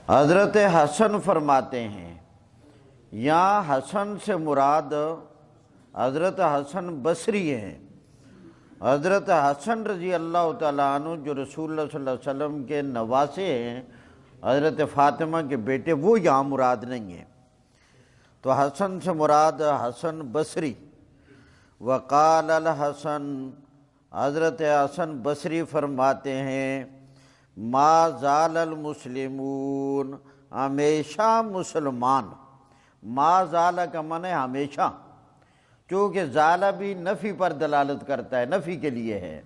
حضرت حسن فرماتے ہیں، یہاں حسن سے مراد حضرت حسن بصری ہیں۔ حضرت حسن رضی اللہ تعالیٰ عنہ جو رسول اللہ صلی اللہ علیہ وسلم کے نواسے ہیں، حضرت فاطمہ کے بیٹے، وہ یہاں مراد نہیں ہیں۔ تو حسن سے مراد حسن بصری۔ وقال الحسن، حضرت حسن بصری فرماتے ہیں، ما زال المسلمون، ہمیشہ مسلمان۔ ما زال کا معنی ہمیشہ، چونکہ زالہ بھی نفی پر دلالت کرتا ہے، نفی کے لیے ہے،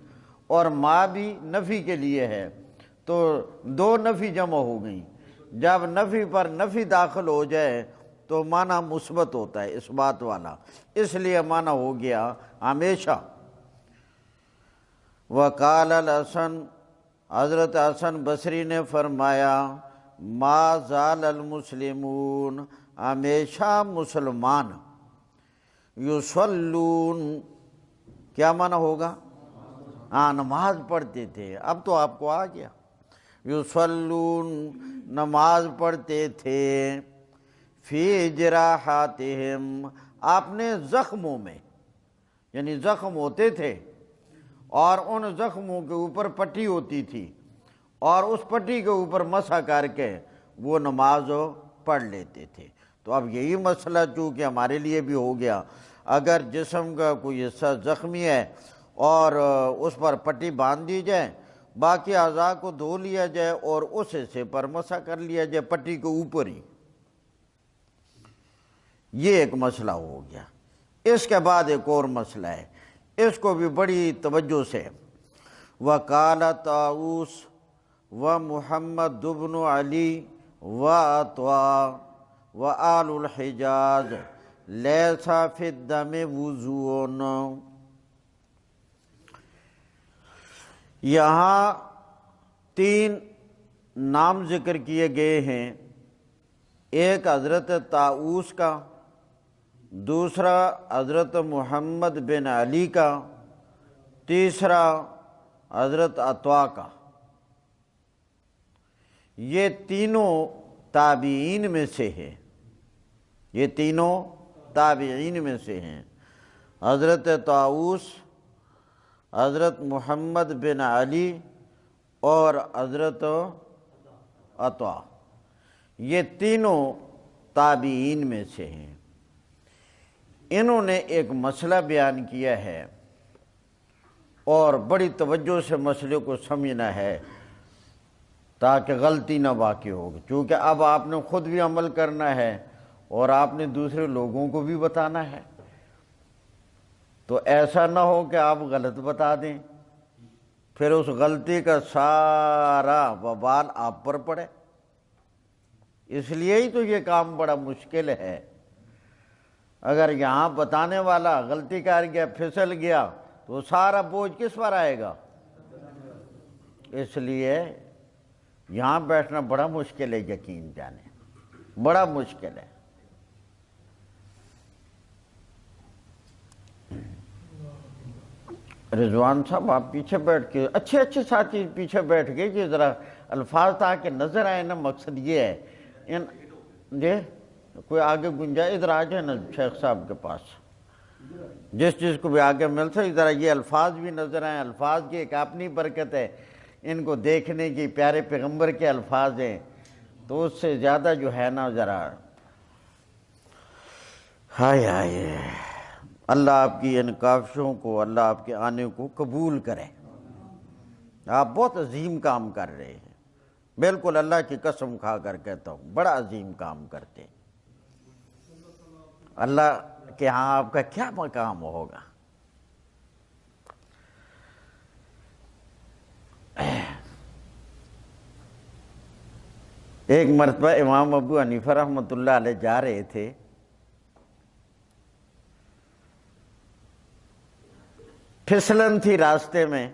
اور ما بھی نفی کے لیے ہے، تو دو نفی جمع ہو گئیں۔ جب نفی پر نفی داخل ہو جائے تو معنی مثبت ہوتا ہے، اس بات والا، اس لیے معنی ہو گیا ہمیشہ۔ وقال الحسن، حضرت حسن بصری نے فرمایا، ما زال المسلمون، ہمیشہ مسلمان، یصلون، کیا معنی ہوگا؟ نماز پڑھتے تھے۔ اب تو آپ کو آ گیا، یصلون، نماز پڑھتے تھے، فی جراحاتہم، اپنے زخموں میں، یعنی زخم ہوتے تھے اور ان زخموں کے اوپر پٹی ہوتی تھی، اور اس پٹی کے اوپر مسح کر کے وہ نماز پڑھ لیتے تھے۔ تو اب یہی مسئلہ چونکہ ہمارے لیے بھی ہو گیا، اگر جسم کا کوئی حصہ زخمی ہے اور اس پر پٹی باندھ دی جائے، باقی اعضاء کو دھو لیا جائے اور اس حصے پر مسح کر لیا جائے پٹی کے اوپر ہی، یہ ایک مسئلہ ہو گیا۔ اس کے بعد ایک اور مسئلہ ہے، اس کو بھی بڑی توجہ سے، وقال طاؤوس و محمد بن علی و عطاء و آل الحجاز لیس فی الدم وضوء۔ یہاں تین نام ذکر کیے گئے ہیں، ایک حضرت طاؤوس کا، دوسرا حضرت محمد بن علی کا، تیسرا حضرت عطاء کا۔ یہ تینوں تابعین میں سے ہے، یہ تینوں تابعین میں سے ہیں، حضرت طاؤوس، حضرت محمد بن علی اور حضرت عطاء، یہ تینوں تابعین میں سے ہیں۔ انہوں نے ایک مسئلہ بیان کیا ہے اور بڑی توجہ سے مسئلے کو سمجھنا ہے تاکہ غلطی نہ واقع ہو، چونکہ اب آپ نے خود بھی عمل کرنا ہے اور آپ نے دوسرے لوگوں کو بھی بتانا ہے، تو ایسا نہ ہو کہ آپ غلط بتا دیں، پھر اس غلطی کا سارا وبال آپ پر پڑے۔ اس لیے ہی تو یہ کام بڑا مشکل ہے۔ اگر یہاں بتانے والا غلطی کر گیا، پھسل گیا، تو سارا بوجھ کس پر آئے گا؟ اس لیے یہاں بیٹھنا بڑا مشکل ہے، یقین جانے بڑا مشکل ہے۔ رضوان صاحب آپ پیچھے بیٹھ کے، اچھے اچھے ساتھی پیچھے بیٹھ گئے کہ ذرا الفاظ تاکہ نظر آئے نا، مقصد یہ ہے۔ جی کوئی آگے گنجائے ادھر آ جائے نا شیخ صاحب کے پاس، جس چیز کو بھی آگے مل سکے، ذرا یہ الفاظ بھی نظر آئیں۔ الفاظ کی ایک اپنی برکت ہے، ان کو دیکھنے کی، پیارے پیغمبر کے الفاظ ہیں، تو اس سے زیادہ جو ہے نا ذرا ہائے ہائے، اللہ آپ کی ان کاوشوں کو، اللہ آپ کے آنے کو قبول کرے۔ آپ بہت عظیم کام کر رہے ہیں، بالکل اللہ کی قسم کھا کر کہتا ہوں، بڑا عظیم کام کرتے ہیں۔ اللہ کہ ہاں آپ کا کیا مقام ہوگا۔ ایک مرتبہ امام ابو حنیفہ رحمۃ اللہ علیہ جا رہے تھے، پھسلن تھی راستے میں،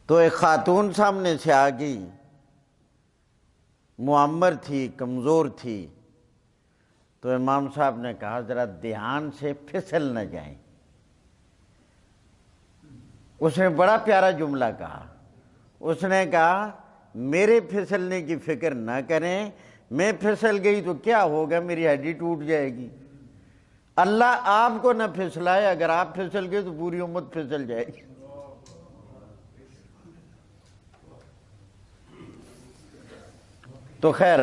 تو ایک خاتون سامنے سے آ گئی، معمر تھی، کمزور تھی، تو امام صاحب نے کہا ذرا دھیان سے پھسل نہ جائیں۔ اس نے بڑا پیارا جملہ کہا، اس نے کہا میرے پھسلنے کی فکر نہ کریں، میں پھسل گئی تو کیا ہوگا، میری ہڈی ٹوٹ جائے گی۔ اللہ آپ کو نہ پھسلائے، اگر آپ پھسل گئے تو پوری امت پھسل جائے گی۔ تو خیر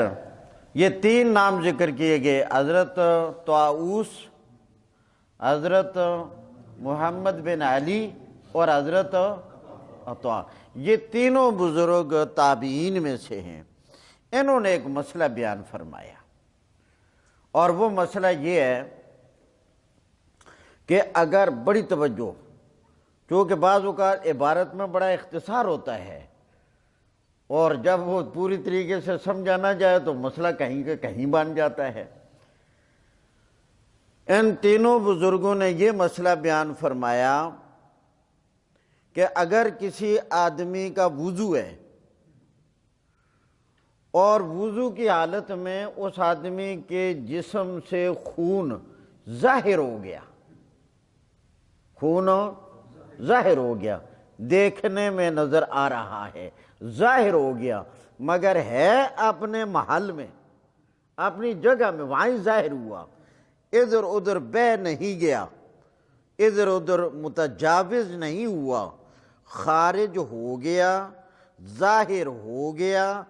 یہ تین نام ذکر کیے گئے، حضرت طاؤوس، حضرت محمد بن علی اور حضرت عطا، یہ تینوں بزرگ تابعین میں سے ہیں۔ انہوں نے ایک مسئلہ بیان فرمایا، اور وہ مسئلہ یہ ہے کہ اگر بڑی توجہ، کیونکہ بعض اوقات عبارت میں بڑا اختصار ہوتا ہے، اور جب وہ پوری طریقے سے سمجھا نہ جائے تو مسئلہ کہیں کہ کہیں بن جاتا ہے۔ ان تینوں بزرگوں نے یہ مسئلہ بیان فرمایا کہ اگر کسی آدمی کا وضو ہے اور وضو کی حالت میں اس آدمی کے جسم سے خون ظاہر ہو گیا، خون ظاہر ہو گیا، دیکھنے میں نظر آ رہا ہے، ظاہر ہو گیا، مگر ہے اپنے محل میں، اپنی جگہ میں، وہاں ظاہر ہوا، ادھر ادھر بہہ نہیں گیا، ادھر ادھر متجاوز نہیں ہوا، خارج ہو گیا، ظاہر ہو گیا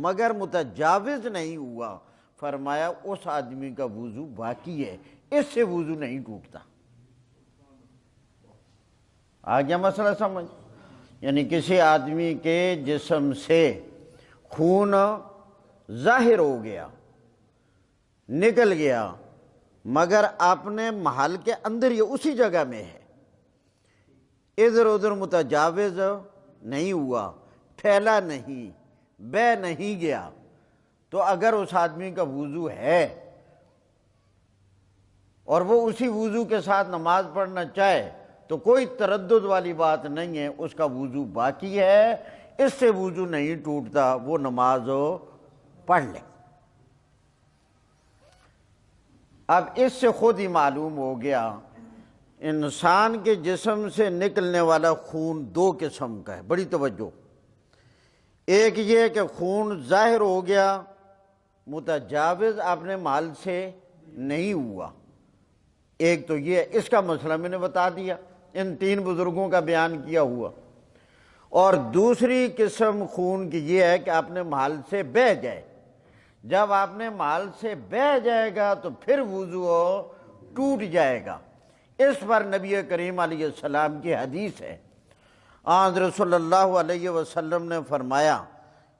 مگر متجاوز نہیں ہوا، فرمایا اس آدمی کا وضو باقی ہے، اس سے وضو نہیں ٹوٹتا۔ آ گیا مسئلہ سمجھ؟ یعنی کسی آدمی کے جسم سے خون ظاہر ہو گیا، نکل گیا، مگر اپنے محل کے اندر یہ اسی جگہ میں ہے، ادھر ادھر متجاوز نہیں ہوا، پھیلا نہیں، بہہ نہیں گیا، تو اگر اس آدمی کا وضو ہے اور وہ اسی وضو کے ساتھ نماز پڑھنا چاہے تو کوئی تردد والی بات نہیں ہے، اس کا وضو باقی ہے، اس سے وضو نہیں ٹوٹتا، وہ نماز پڑھ لے۔ اب اس سے خود ہی معلوم ہو گیا انسان کے جسم سے نکلنے والا خون دو قسم کا ہے، بڑی توجہ۔ ایک یہ کہ خون ظاہر ہو گیا، متجاوز اپنے محل سے نہیں ہوا، ایک تو یہ، اس کا مسئلہ میں نے بتا دیا، ان تین بزرگوں کا بیان کیا ہوا۔ اور دوسری قسم خون کی یہ ہے کہ اپنے محل سے بہہ جائے، جب اپنے محل سے بہہ جائے گا تو پھر وضو ٹوٹ جائے گا۔ اس پر نبی کریم علیہ السلام کی حدیث ہے، حضرت صلی اللہ علیہ وسلم نے فرمایا،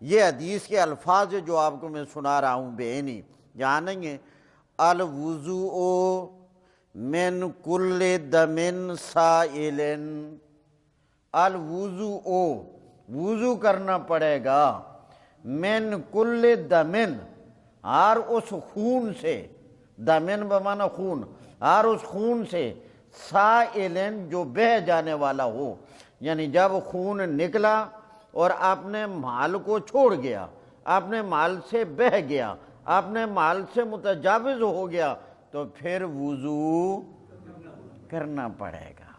یہ حدیث کے الفاظ جو آپ کو میں سنا رہا ہوں بعینی، جہاں نہیں ہے، الوضوء من کل دم سائل، الوضوء، وضو کرنا پڑے گا، من کل دمن، ہر اس خون سے، دمن بمعنی خون، ہر اس خون سے، سائلن جو بہہ جانے والا ہو، یعنی جب خون نکلا اور اپنے محل کو چھوڑ گیا، اپنے محل سے بہہ گیا، اپنے محل سے متجاوز ہو گیا، تو پھر وضو کرنا پڑے گا۔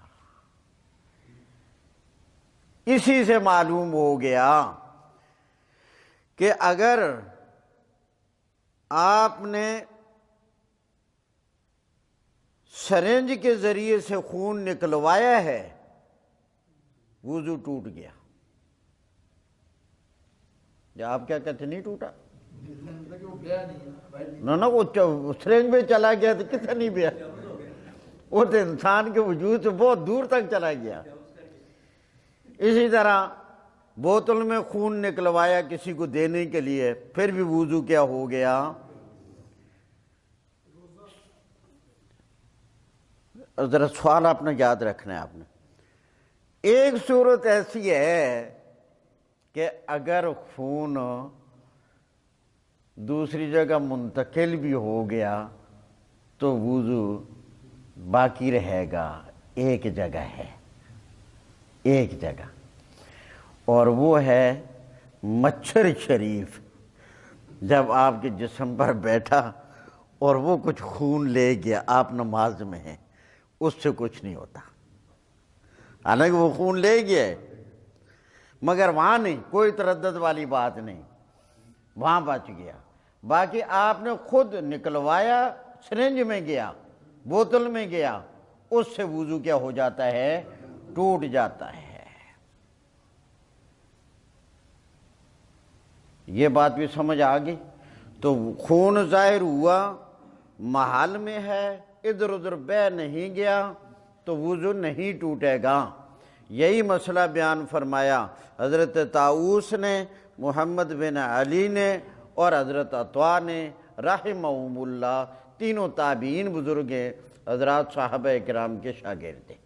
اسی سے معلوم ہو گیا کہ اگر آپ نے سرنج کے ذریعے سے خون نکلوایا ہے، وضو ٹوٹ گیا۔ یا آپ کیا کہتے نہیں ٹوٹا؟ نہ وہ سرنج میں چلا گیا تو کتنا نہیں گیا، وہ تو انسان کے وجود سے بہت دور تک چلا گیا۔ اسی طرح بوتل میں خون نکلوایا کسی کو دینے کے لیے، پھر بھی وضو کیا ہو گیا؟ ذرا سوال اپنا یاد رکھنا ہے آپ نے۔ ایک صورت ایسی ہے کہ اگر خون دوسری جگہ منتقل بھی ہو گیا تو وضو باقی رہے گا، ایک جگہ ہے، ایک جگہ، اور وہ ہے مچھر شریف۔ جب آپ کے جسم پر بیٹھا اور وہ کچھ خون لے گیا، آپ نماز میں ہیں، اس سے کچھ نہیں ہوتا، حالانکہ وہ خون لے گیا ہے، مگر وہاں نہیں، کوئی تردد والی بات نہیں، وہاں بچ گیا۔ باقی آپ نے خود نکلوایا، سرنج میں گیا، بوتل میں گیا، اس سے وضو کیا ہو جاتا ہے؟ ٹوٹ جاتا ہے۔ یہ بات بھی سمجھ آ گئی؟ تو خون ظاہر ہوا، محل میں ہے، ادھر ادھر بہہ نہیں گیا تو وضو نہیں ٹوٹے گا۔ یہی مسئلہ بیان فرمایا حضرت طاؤوس نے، محمد بن علی نے اور حضرت عطا نے رحمہم اللہ، تینوں تابعین بزرگ ہیں، حضرات صحابہ کرام کے شاگرد ہیں۔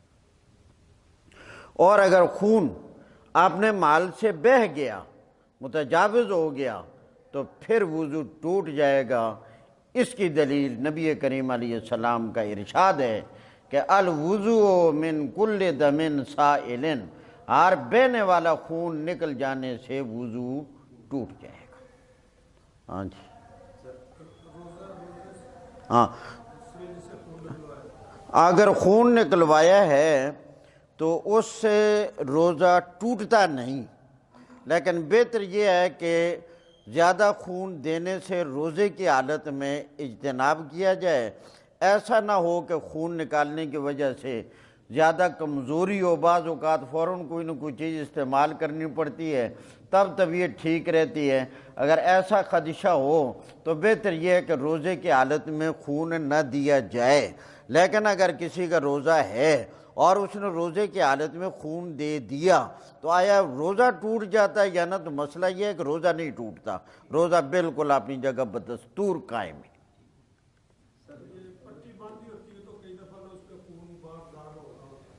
اور اگر خون اپنے مال سے بہہ گیا، متجاوز ہو گیا، تو پھر وضو ٹوٹ جائے گا۔ اس کی دلیل نبی کریم علیہ السلام کا ارشاد ہے کہ الوضوء من کل دم سائل، ہر بہنے والا خون نکل جانے سے وضو ٹوٹ جائے گا۔ ہاں جی، ہاں، اگر خون نکلوایا ہے تو اس سے روزہ ٹوٹتا نہیں، لیکن بہتر یہ ہے کہ زیادہ خون دینے سے روزے کی حالت میں اجتناب کیا جائے۔ ایسا نہ ہو کہ خون نکالنے کی وجہ سے زیادہ کمزوری ہو، بعض اوقات فوراً کوئی نہ کوئی چیز استعمال کرنی پڑتی ہے، تب طبیعت ٹھیک رہتی ہے۔ اگر ایسا خدشہ ہو تو بہتر یہ ہے کہ روزے کی حالت میں خون نہ دیا جائے۔ لیکن اگر کسی کا روزہ ہے اور اس نے روزے کی حالت میں خون دے دیا تو آیا روزہ ٹوٹ جاتا ہے یا نہ؟ تو مسئلہ یہ ہے کہ روزہ نہیں ٹوٹتا، روزہ بالکل اپنی جگہ بدستور قائم ہے۔ پٹی باندھی ہوتی ہے تو کئی دفعہ اس پہ خون باہر ظاہر ہو رہا ہوتا ہے،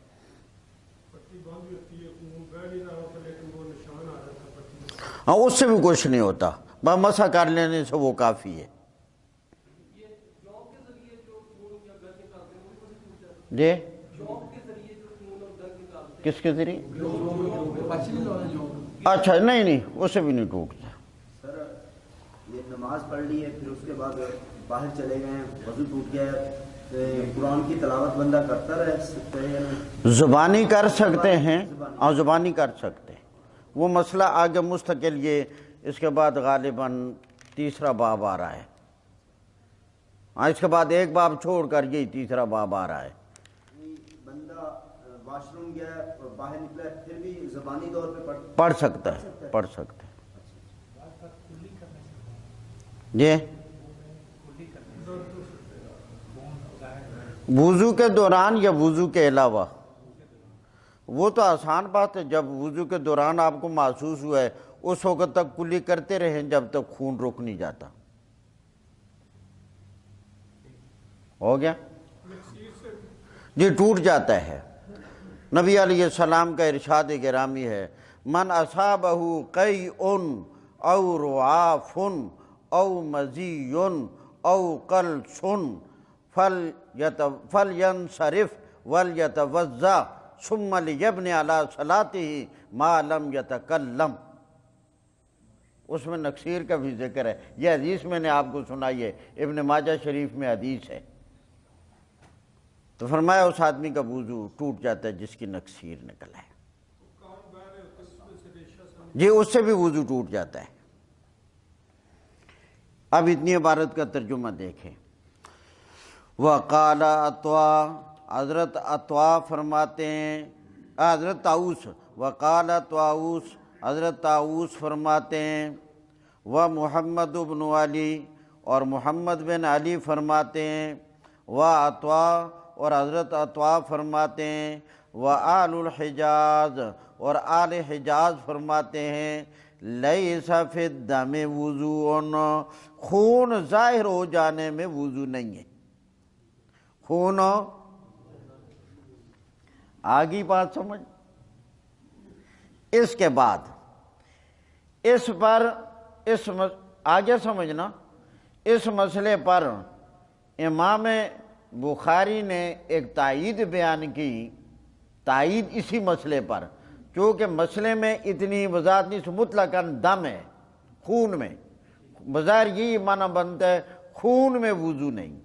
پٹی باندھی ہوتی ہے، خون بہہ نہیں رہا ہوتا لیکن وہ نشان آ جاتا ہے پٹی۔ ہاں، اس سے بھی کچھ نہیں ہوتا، بس مسح کر لینے سے وہ کافی ہے۔ جی، کس کے ذریعے؟ اچھا، نہیں، اس سے بھی نہیں ٹوٹتا۔ سر یہ نماز پڑھ لی ہے، پھر اس کے بعد باہر چلے گئے ہیں، وضو ٹوٹ گیا ہے، قرآن کی تلاوت بندہ کرتا رہ سکتا ہے یا نہیں؟ زبانی کر سکتے ہیں، اور زبانی کر سکتے ہیں، وہ مسئلہ آگے مستقل، یہ اس کے بعد غالباً تیسرا باب آ رہا ہے۔ ہاں، اس کے بعد ایک باب چھوڑ کر یہی تیسرا باب آ رہا ہے۔ بندہ واش روم گیا اور باہر نکلا ہے، پھر بھی زبانی طور پہ پڑھ سکتا ہے، پڑھ سکتا ہے۔ جی، وضو کے دوران یا وضو کے علاوہ؟ وہ تو آسان بات ہے، جب وضو کے دوران آپ کو محسوس ہوا ہے اس وقت تک کلی کرتے رہیں جب تک خون رک نہیں جاتا۔ ہو گیا؟ جی، ٹوٹ جاتا ہے۔ نبی علیہ السلام کا ارشاد گرامی ہے، من اصابہ قیء او رعاف او مزی او قلس فلینصرف ولیتوضا ثم لیبنی علی صلاتہ ما لم یتکلم۔ اس میں نکسیر کا بھی ذکر ہے، یہ حدیث میں نے آپ کو سنائی ہے، ابن ماجہ شریف میں حدیث ہے۔ تو فرمایا اس آدمی کا وضو ٹوٹ جاتا ہے جس کی نکسیر نکل ہے۔ جی، اس سے بھی وضو ٹوٹ جاتا ہے۔ اب اتنی عبارت کا ترجمہ دیکھیں۔ وقال عطا، حضرت عطا فرماتے ہیں، حضرت طاؤوس، وقال طاؤوس، حضرت طاؤوس فرماتے ہیں، محمد بن علی، اور محمد بن علی فرماتے ہیں، عطا، اور حضرت عطا فرماتے ہیں، آل الحجاز، اور آل حجاز فرماتے ہیں، لیس فی الدم وضوء، خون ظاہر ہو جانے میں وضو نہیں ہے۔ خون آگی بات سمجھ۔ اس کے بعد اس پر آگے سمجھنا، اس مسئلے پر امام بخاری نے ایک تائید بیان کی، تائید اسی مسئلے پر، کیونکہ مسئلے میں اتنی وضاحت نہیں، مطلقاً دم ہے، خون میں، بظاہر یہی معنی بنتا ہے خون میں وضو نہیں،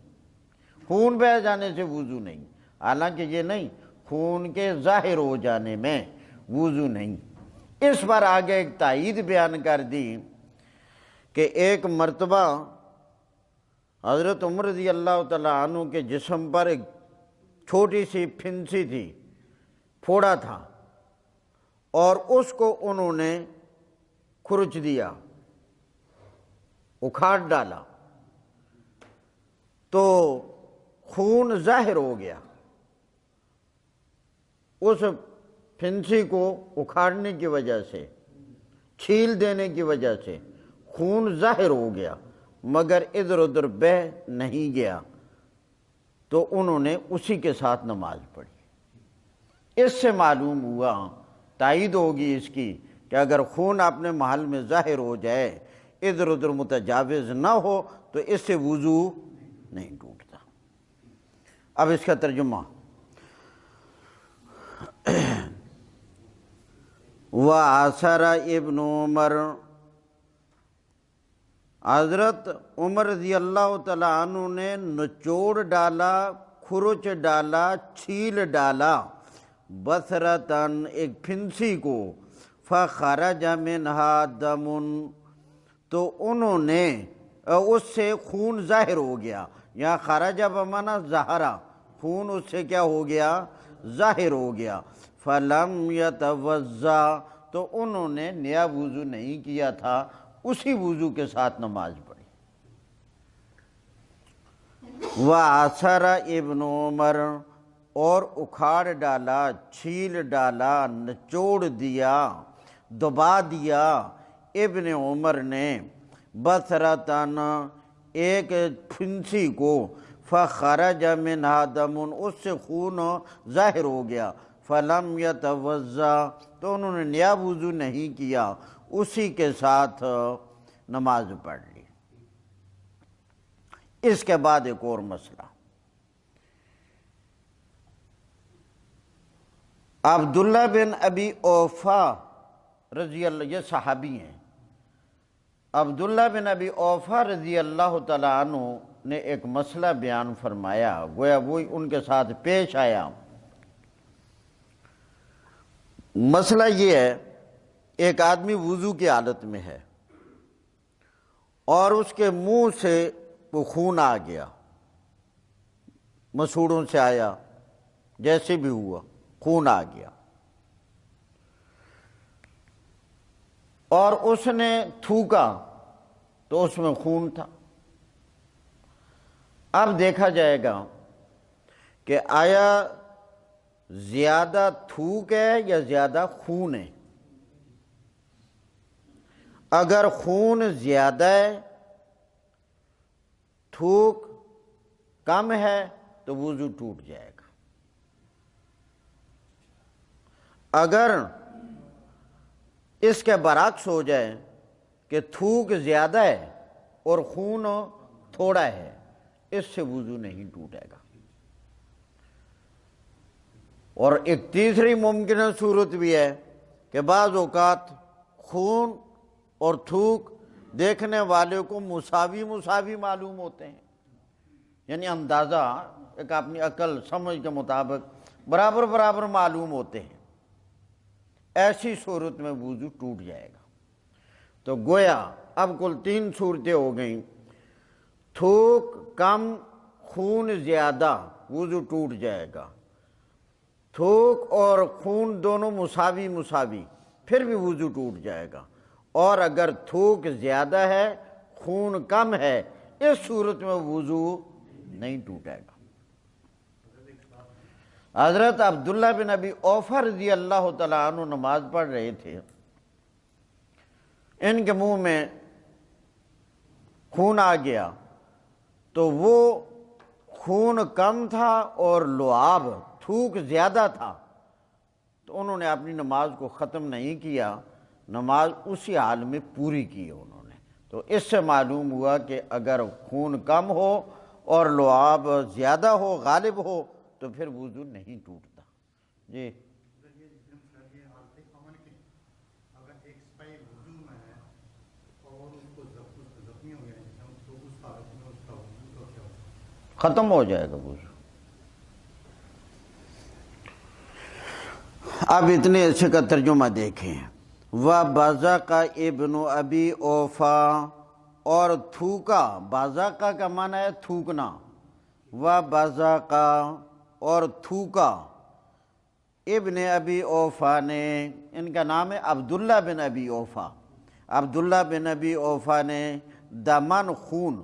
خون بہہ جانے سے وضو نہیں، حالانکہ یہ نہیں، خون کے ظاہر ہو جانے میں وضو نہیں۔ اس پر آگے ایک تائید بیان کر دی کہ ایک مرتبہ حضرت عمر رضی اللہ تعالیٰ عنہ کے جسم پر ایک چھوٹی سی پھنسی تھی، پھوڑا تھا، اور اس کو انہوں نے کھرچ دیا، اکھاڑ ڈالا، تو خون ظاہر ہو گیا۔ اس پھنسی کو اکھاڑنے کی وجہ سے، چھیل دینے کی وجہ سے خون ظاہر ہو گیا، مگر ادھر ادھر بہہ نہیں گیا، تو انہوں نے اسی کے ساتھ نماز پڑھی۔ اس سے معلوم ہوا، تائید ہوگی اس کی، کہ اگر خون اپنے محل میں ظاہر ہو جائے، ادھر ادھر متجاوز نہ ہو، تو اس سے وضو نہیں ٹوٹتا۔ اب اس کا ترجمہ، وَعَصَرَ ابن عمر، حضرت عمر رضی اللہ تعالیٰ عنہ نے نچوڑ ڈالا، کھرچ ڈالا، چھیل ڈالا، بصرتاً ایک پھنسی کو، فخرج منہا دم، تو انہوں نے اس سے خون ظاہر ہو گیا۔ یہاں خرج بمعنی ظاہرہ، خون اس سے کیا ہو گیا؟ ظاہر ہو گیا۔ فلم یتوضا، تو انہوں نے نیا وضو نہیں کیا تھا، اسی وضو کے ساتھ نماز پڑھی۔ وَعَصَرَ ابن عمر، اور اکھاڑ ڈالا، چھیل ڈالا، نچوڑ دیا، دبا دیا ابن عمر نے، بصرتاً ایک پھنسی کو، فخرج منہا دم، اس سے خون ظاہر ہو گیا، فلم یتوضا، تو انہوں نے نیا وضو نہیں کیا، اسی کے ساتھ نماز پڑھ لی۔ اس کے بعد ایک اور مسئلہ، عبداللہ بن ابی اوفا رضی اللہ، یہ صحابی ہیں، عبداللہ بن ابی اوفا رضی اللہ تعالیٰ عنہ نے ایک مسئلہ بیان فرمایا، گویا وہی ان کے ساتھ پیش آیا۔ مسئلہ یہ ہے، ایک آدمی وضو کی حالت میں ہے اور اس کے منہ سے وہ خون آ گیا، مسوڑوں سے آیا، جیسے بھی ہوا خون آ گیا، اور اس نے تھوکا تو اس میں خون تھا۔ اب دیکھا جائے گا کہ آیا زیادہ تھوک ہے یا زیادہ خون ہے۔ اگر خون زیادہ ہے، تھوک کم ہے، تو وضو ٹوٹ جائے گا۔ اگر اس کے برعکس ہو جائے کہ تھوک زیادہ ہے اور خون تھوڑا ہے، اس سے وضو نہیں ٹوٹے گا۔ اور ایک تیسری ممکنہ صورت بھی ہے کہ بعض اوقات خون اور تھوک دیکھنے والے کو مساوی معلوم ہوتے ہیں، یعنی اندازہ ایک اپنی عقل سمجھ کے مطابق برابر معلوم ہوتے ہیں۔ ایسی صورت میں وضو ٹوٹ جائے گا۔ تو گویا اب کل 3 صورتیں ہو گئیں، تھوک کم، خون زیادہ، وضو ٹوٹ جائے گا۔ تھوک اور خون دونوں مساوی، پھر بھی وضو ٹوٹ جائے گا۔ اور اگر تھوک زیادہ ہے، خون کم ہے، اس صورت میں وضو نہیں ٹوٹے گا۔ حضرت عبداللہ بن ابی اوفا رضی اللہ تعالیٰ عنہ نماز پڑھ رہے تھے، ان کے منہ میں خون آ گیا، تو وہ خون کم تھا اور لعاب، تھوک زیادہ تھا، تو انہوں نے اپنی نماز کو ختم نہیں کیا، نماز اسی حال میں پوری کی انہوں نے۔ تو اس سے معلوم ہوا کہ اگر خون کم ہو اور لعاب زیادہ ہو، غالب ہو، تو پھر وضو نہیں ٹوٹتا۔ جی ختم ہو جائے گا وضو۔ اب اتنے اچھے کا ترجمہ دیکھیں، وَبَزَقَ ابن ابی اوفا، اور تھوکا، بازاقہ کا معنی ہے تھوکنا، وَبَزَقَ اور تھوکا، ابن ابی اوفا نے، ان کا نام ہے عبداللہ بن ابی اوفا، عبداللہ بن ابی اوفا نے دمن خون،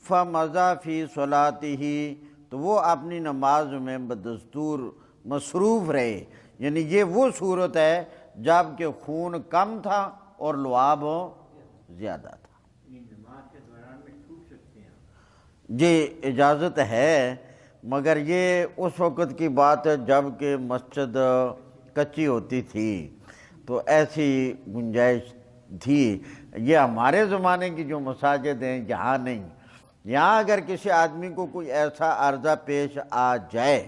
فَمَضَى فِي صَلَاتِهِ، تو وہ اپنی نماز میں بدستور مصروف رہے، یعنی یہ وہ صورت ہے جب کہ خون کم تھا اور لعاب زیادہ تھا۔ جی اجازت ہے، مگر یہ اس وقت کی بات ہے جب کہ مسجد کچی ہوتی تھی تو ایسی گنجائش تھی۔ یہ ہمارے زمانے کی جو مساجد ہیں یہاں نہیں، یہاں اگر کسی آدمی کو کوئی ایسا عارضہ پیش آ جائے،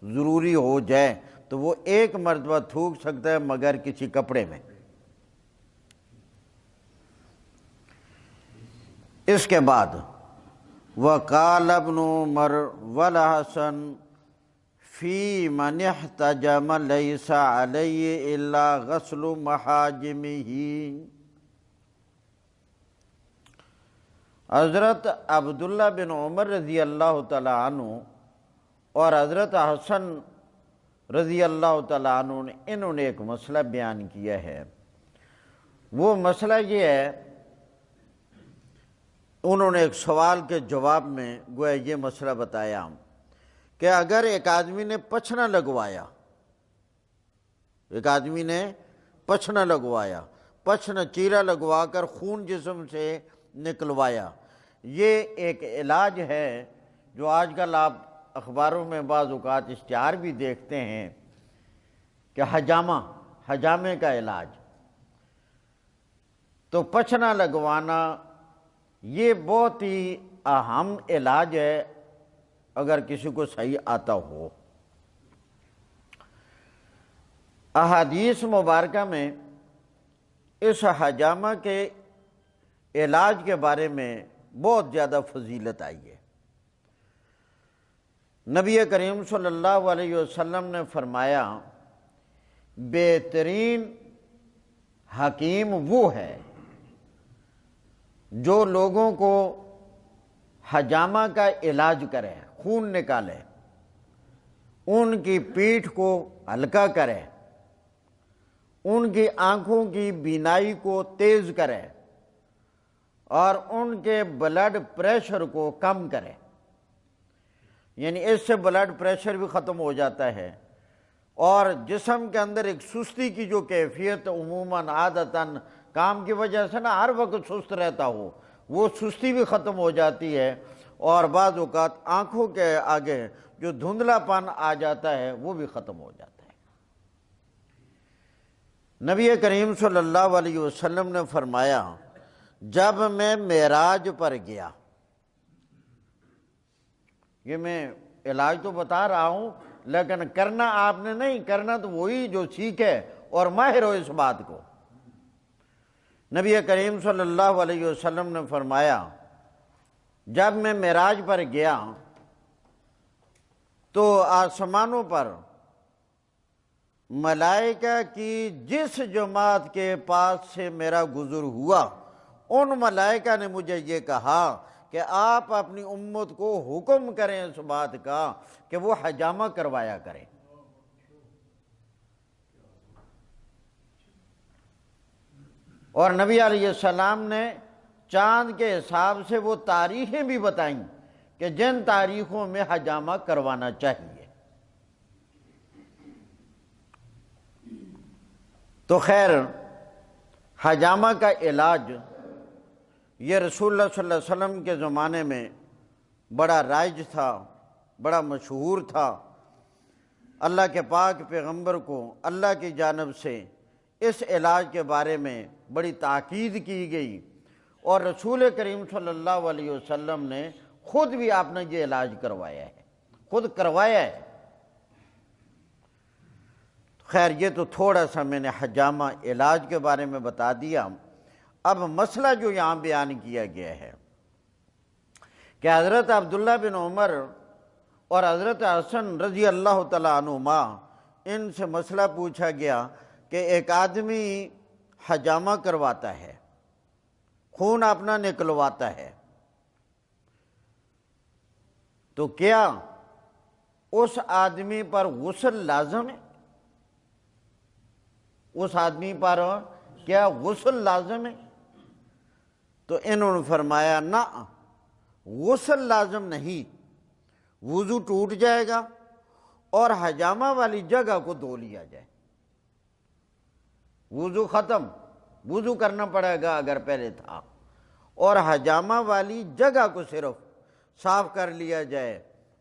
ضروری ہو جائے، تو وہ ایک مرتبہ تھوک سکتا ہے، مگر کسی کپڑے میں۔ اس کے بعد وَقَالَ ابْنُ عُمَرَ وَالْحَسَنُ فِي مَنِ احْتَجَمَ لَيْسَ عَلَيْهِ إِلَّا غَسْلُ مَحَاجِمِهِ۔ حضرت عبداللہ بن عمر رضی اللہ تعالیٰ عنہ اور حضرت حسن رضی اللہ تعالیٰ عنہ نے انہوں نے ایک مسئلہ بیان کیا ہے۔ وہ مسئلہ یہ ہے، انہوں نے ایک سوال کے جواب میں گویا یہ مسئلہ بتایا کہ اگر ایک آدمی نے پچھنا لگوایا، ایک آدمی نے پچھنا لگوایا، پچھنا چیرا لگوا کر خون جسم سے نکلوایا، یہ ایک علاج ہے جو آج کل آپ اخباروں میں بعض اوقات اشتہار بھی دیکھتے ہیں کہ حجامے کا علاج۔ تو پچھنا لگوانا یہ بہت ہی اہم علاج ہے اگر کسی کو صحیح آتا ہو۔ احادیث مبارکہ میں اس حجامہ کے علاج کے بارے میں بہت زیادہ فضیلت آئی ہے۔ نبی کریم صلی اللہ علیہ وسلم نے فرمایا، بہترین حکیم وہ ہے جو لوگوں کو حجامہ کا علاج کرے، خون نکالے، ان کی پیٹھ کو ہلکا کرے، ان کی آنکھوں کی بینائی کو تیز کرے اور ان کے بلڈ پریشر کو کم کرے، یعنی اس سے بلڈ پریشر بھی ختم ہو جاتا ہے، اور جسم کے اندر ایک سستی کی جو کیفیت عموماً عادتاً کام کی وجہ سے نا ہر وقت سست رہتا ہو، وہ سستی بھی ختم ہو جاتی ہے، اور بعض اوقات آنکھوں کے آگے جو دھندلا پن آ جاتا ہے وہ بھی ختم ہو جاتا ہے۔ نبی کریم صلی اللہ علیہ وسلم نے فرمایا، جب میں معراج پر گیا، یہ میں علاج تو بتا رہا ہوں لیکن کرنا آپ نے نہیں، کرنا تو وہی جو سیکھے اور ماہر ہو اس بات کو۔ نبی کریم صلی اللہ علیہ وسلم نے فرمایا، جب میں معراج پر گیا تو آسمانوں پر ملائکہ کی جس جماعت کے پاس سے میرا گزر ہوا، ان ملائکہ نے مجھے یہ کہا کہ آپ اپنی امت کو حکم کریں اس بات کا کہ وہ حجامہ کروایا کریں۔ اور نبی علیہ السلام نے چاند کے حساب سے وہ تاریخیں بھی بتائیں کہ جن تاریخوں میں حجامہ کروانا چاہیے۔ تو خیر، حجامہ کا علاج یہ رسول اللہ صلی اللہ علیہ وسلم کے زمانے میں بڑا رائج تھا، بڑا مشہور تھا۔ اللہ کے پاک پیغمبر کو اللہ کی جانب سے اس علاج کے بارے میں بڑی تاکید کی گئی، اور رسول کریم صلی اللہ علیہ وسلم نے خود بھی آپ نے یہ علاج کروایا ہے، خود کروایا ہے۔ خیر، یہ تو تھوڑا سا میں نے حجامہ علاج کے بارے میں بتا دیا۔ اب مسئلہ جو یہاں بیان کیا گیا ہے کہ حضرت عبداللہ بن عمر اور حضرت حسن رضی اللہ تعالیٰ عنہما، ان سے مسئلہ پوچھا گیا کہ ایک آدمی حجامہ کرواتا ہے، خون اپنا نکلواتا ہے، تو کیا اس آدمی پر غسل لازم ہے؟ اس آدمی پر کیا غسل لازم ہے؟ تو انہوں نے فرمایا نہ، غسل لازم نہیں، وضو ٹوٹ جائے گا اور حجامہ والی جگہ کو دھو لیا جائے، وضو ختم، وضو کرنا پڑے گا اگر پہلے تھا، اور حجامہ والی جگہ کو صرف صاف کر لیا جائے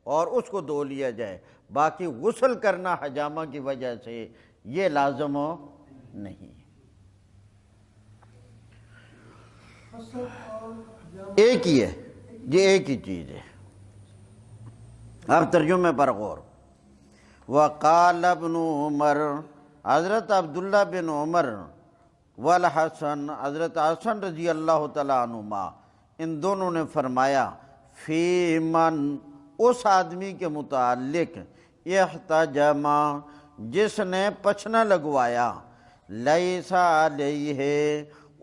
اور اس کو دھو لیا جائے، باقی غسل کرنا حجامہ کی وجہ سے یہ لازم نہیں۔ ایک ہی ہے، یہ ایک ہی چیز ہے۔ اب ترجمے پر غور۔ وقال ابن عمر، حضرت عبداللہ بن عمر والحسن، حضرت حسن رضی اللہ تعالیٰ عنہما، ان دونوں نے فرمایا فی من، اس آدمی کے متعلق، احتجم، جس نے پچھنا لگوایا، لیس علیہ،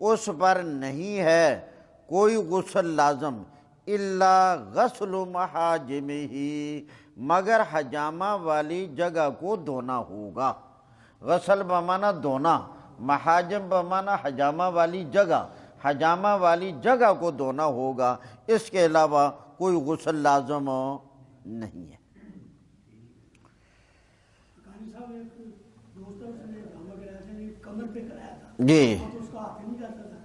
اس پر نہیں ہے کوئی غسل لازم، الا غسل محاجمہ، مگر حجامہ والی جگہ کو دھونا ہوگا۔ غسل بمعنی دھونا، محاجم بمعنی حجامہ والی جگہ، حجامہ والی جگہ کو دھونا ہوگا، اس کے علاوہ کوئی غسل لازم نہیں ہے۔ قاری صاحب ایک دوست ہے، اس نے حجامہ کرایا تھا، یہ کمر پہ کرایا تھا، جی تو اس کا ہاتھ نہیں جاتا تھا،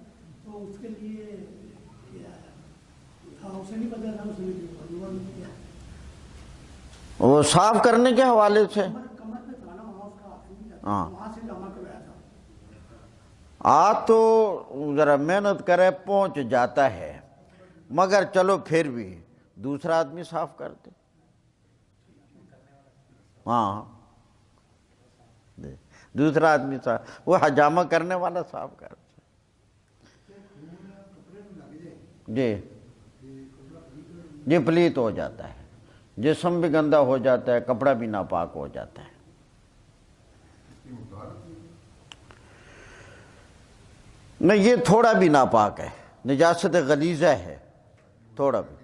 تو اس کے لیے کیا تھا، اسے نہیں پتا تھا، اس نے کیا وہ صاف کرنے کے حوالے سے، کمر پہ تھا نا، وہاں اس کا ہاتھ نہیں جاتا، ہاں، وہاں سے حجامہ کرایا تھا۔ تو ذرا محنت کرے پہنچ جاتا ہے، مگر چلو پھر بھی دوسرا آدمی صاف کر دے، ہاں دوسرا آدمی صاف، وہ حجامہ کرنے والا صاف کر دے، جی جی پلیت ہو جاتا ہے، جسم بھی گندا ہو جاتا ہے، کپڑا بھی ناپاک ہو جاتا ہے۔ نہیں، یہ تھوڑا بھی ناپاک ہے، نجاست غلیظہ ہے، تھوڑا بھی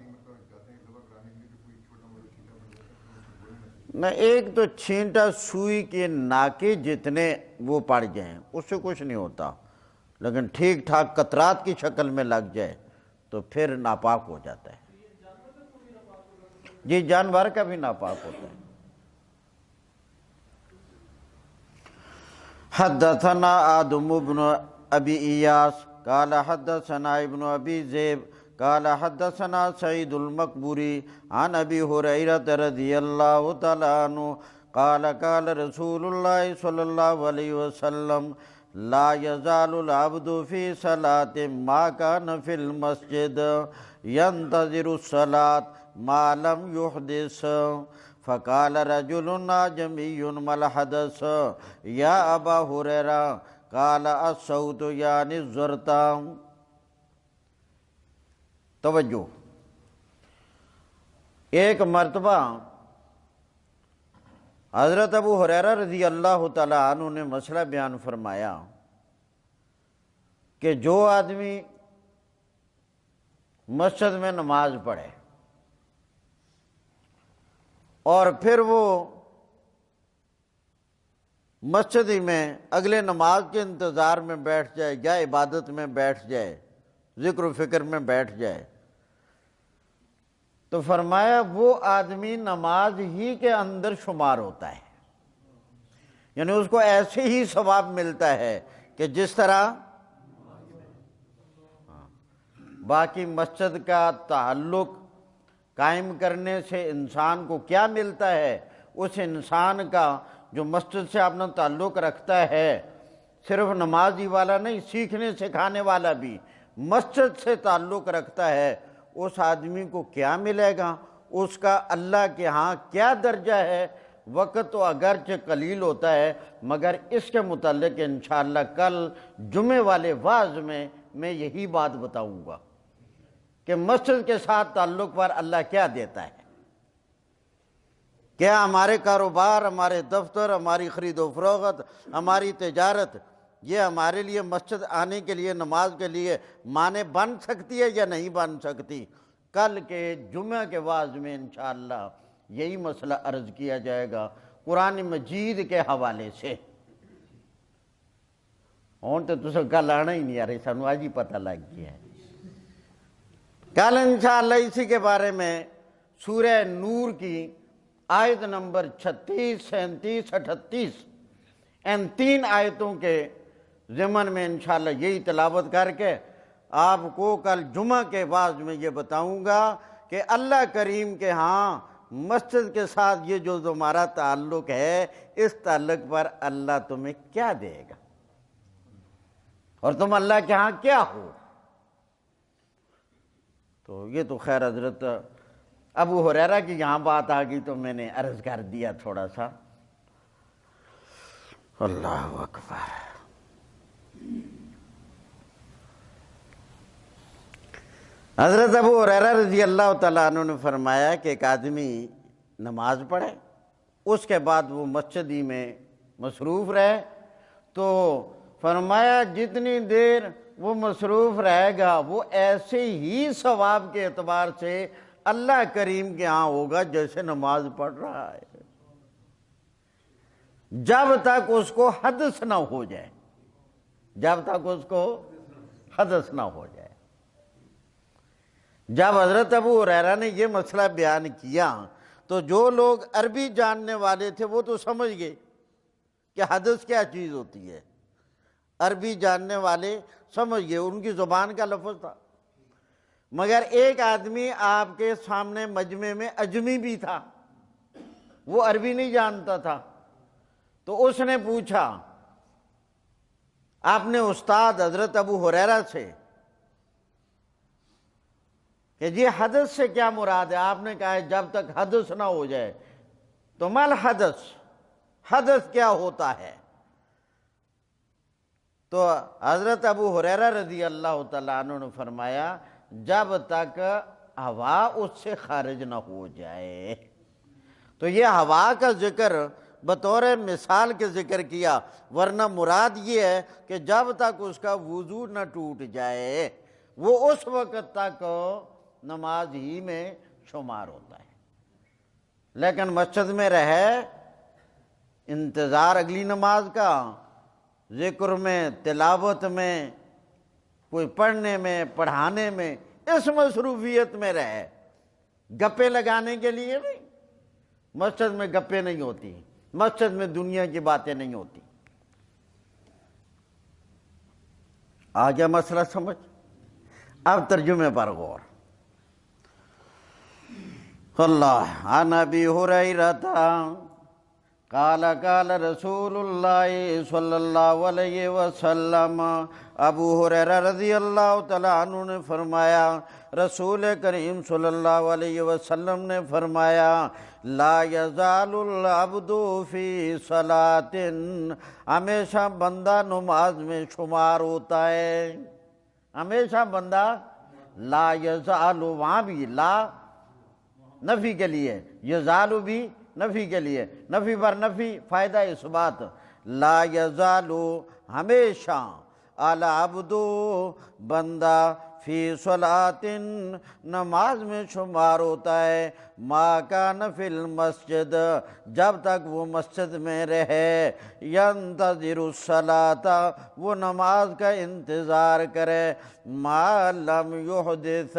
نہ، ایک تو چھینٹا سوئی کے ناکے جتنے وہ پڑ جائیں اس سے کچھ نہیں ہوتا، لیکن ٹھیک ٹھاک قطرات کی شکل میں لگ جائے تو پھر ناپاک ہو جاتا ہے۔ جی جانور کا بھی ناپاک ہوتا ہے۔ حدثنا آدم بن ابی ایاس قال حدثنا ابن ابی ذئب قال حدثنا سعید المقبوری عن ابی ہریرہ رضی اللہ تعالیٰ عنہ قال قال رسول اللہ صلی اللہ علیہ وسلم لا يزال العبد في صلاة ما كان في المسجد ينتظر الصلاة ما لم يحدث فقال رجل أعجمي ما الحدث يا أبا هريرة قال الصوت يعني الزرط۔ توجہ، ایک مرتبہ حضرت ابو ہریرہ رضی اللہ تعالیٰ عنہ نے مسئلہ بیان فرمایا کہ جو آدمی مسجد میں نماز پڑھے اور پھر وہ مسجد ہی میں اگلے نماز کے انتظار میں بیٹھ جائے یا عبادت میں بیٹھ جائے، ذکر و فکر میں بیٹھ جائے، تو فرمایا وہ آدمی نماز ہی کے اندر شمار ہوتا ہے، یعنی اس کو ایسے ہی ثواب ملتا ہے کہ جس طرح باقی مسجد کا تعلق قائم کرنے سے انسان کو کیا ملتا ہے، اس انسان کا جو مسجد سے اپنا تعلق رکھتا ہے، صرف نمازی والا نہیں، سیکھنے سکھانے والا بھی مسجد سے تعلق رکھتا ہے، اس آدمی کو کیا ملے گا، اس کا اللہ کے ہاں کیا درجہ ہے۔ وقت تو اگرچہ قلیل ہوتا ہے، مگر اس کے متعلق انشاءاللہ کل جمعے والے وعظ میں یہی بات بتاؤں گا کہ مسجد کے ساتھ تعلق پر اللہ کیا دیتا ہے۔ کیا ہمارے کاروبار، ہمارے دفتر، ہماری خرید و فروخت، ہماری تجارت یہ ہمارے لیے مسجد آنے کے لیے، نماز کے لیے معنی بن سکتی ہے یا نہیں بن سکتی؟ کل کے جمعہ کے واعظ میں انشاءاللہ یہی مسئلہ عرض کیا جائے گا قرآن مجید کے حوالے سے۔ ہوں تو تسا کل آنا ہی نہیں آ رہی، سانو آج ہی پتہ لگ گیا ہے۔ کل انشاءاللہ اسی کے بارے میں سورہ نور کی آیت نمبر 36، 37، 38 ان 3 آیتوں کے ضمن میں انشاءاللہ یہی تلاوت کر کے آپ کو کل جمعہ کے بعد میں یہ بتاؤں گا کہ اللہ کریم کے ہاں مسجد کے ساتھ یہ جو تمہارا تعلق ہے، اس تعلق پر اللہ تمہیں کیا دے گا اور تم اللہ کے ہاں کیا ہو۔ تو یہ تو خیر حضرت ابو ہریرہ کی یہاں بات آ گئی تو میں نے عرض کر دیا تھوڑا سا۔ اللہ اکبر۔ حضرت ابو ہریرہ رضی اللہ تعالیٰ عنہ نے فرمایا کہ ایک آدمی نماز پڑھے، اس کے بعد وہ مسجد ہی میں مصروف رہے، تو فرمایا جتنی دیر وہ مصروف رہے گا وہ ایسے ہی ثواب کے اعتبار سے اللہ کریم کے ہاں ہوگا جیسے نماز پڑھ رہا ہے، جب تک اس کو حدث نہ ہو جائے، جب تک اس کو حدث نہ ہو جائے۔ جب حضرت ابو ہریرہ نے یہ مسئلہ بیان کیا تو جو لوگ عربی جاننے والے تھے وہ تو سمجھ گئے کہ حدث کیا چیز ہوتی ہے، عربی جاننے والے سمجھ گئے، ان کی زبان کا لفظ تھا۔ مگر ایک آدمی آپ کے سامنے مجمع میں اجمی بھی تھا، وہ عربی نہیں جانتا تھا، تو اس نے پوچھا آپ نے استاد حضرت ابو ہریرہ سے کہ جی حدث سے کیا مراد ہے؟ آپ نے کہا ہے جب تک حدث نہ ہو جائے۔ تو مل حدث، حدث کیا ہوتا ہے؟ تو حضرت ابو ہریرہ رضی اللہ تعالیٰ عنہ نے فرمایا جب تک ہوا اس سے خارج نہ ہو جائے۔ تو یہ ہوا کا ذکر بطور مثال کے ذکر کیا، ورنہ مراد یہ ہے کہ جب تک اس کا وضو نہ ٹوٹ جائے وہ اس وقت تک نماز ہی میں شمار ہوتا ہے۔ لیکن مسجد میں رہے، انتظار اگلی نماز کا، ذکر میں، تلاوت میں، کوئی پڑھنے میں، پڑھانے میں، اس مصروفیت میں رہے، گپے لگانے کے لیے نہیں۔ مسجد میں گپے نہیں ہوتی، مسجد میں دنیا کی باتیں نہیں ہوتی۔ آ گیا مسئلہ سمجھ؟ اب ترجمے پر غور۔ اللہ عن ابی ہریرہ قال قال رسول اللہ صلی اللہ علیہ وسلم، ابو ہریرہ رضی اللہ تعالیٰ عنہ نے فرمایا رسول کریم صلی اللہ علیہ وسلم نے فرمایا لا یزال العبد فی صلاۃ، ہمیشہ بندہ نماز میں شمار ہوتا ہے، ہمیشہ بندہ لا یزال، وہاں بھی لا نفی کے لیے، یزال بھی نفی کے لیے، نفی پر نفی فائدہ اس بات، لا یزال ہمیشہ، العبد بندہ، فی صلاۃ نماز میں شمار ہوتا ہے، ما کان فی المسجد جب تک وہ مسجد میں رہے، ینتظر الصلاۃ وہ نماز کا انتظار کرے، ما لم یحدث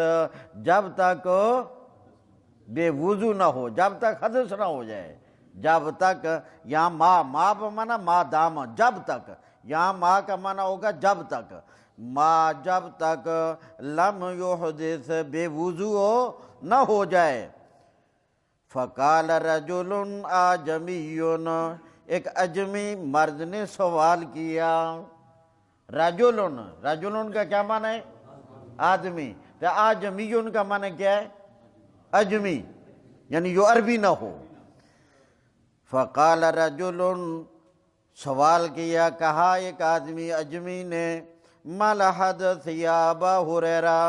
جب تک بے وضو نہ ہو، جب تک حدث نہ ہو جائے، جب تک، یہاں ما بمانا ما دام، جب تک، یہاں ما کا معنی ہوگا جب تک، ما جب تک لم یحدث بے وضو نہ ہو جائے۔ فقال رجل اعجمی، ایک اجمی مرد نے سوال کیا، رجل کا کیا معنی ہے؟ آدمی، تو اعجمی کا معنی کیا ہے؟ اجمی، یعنی جو عربی نہ ہو۔ فقال رجل، سوال کیا، کہا ایک آدمی اجمی نے، مل حدث یا ابا ہریرہ،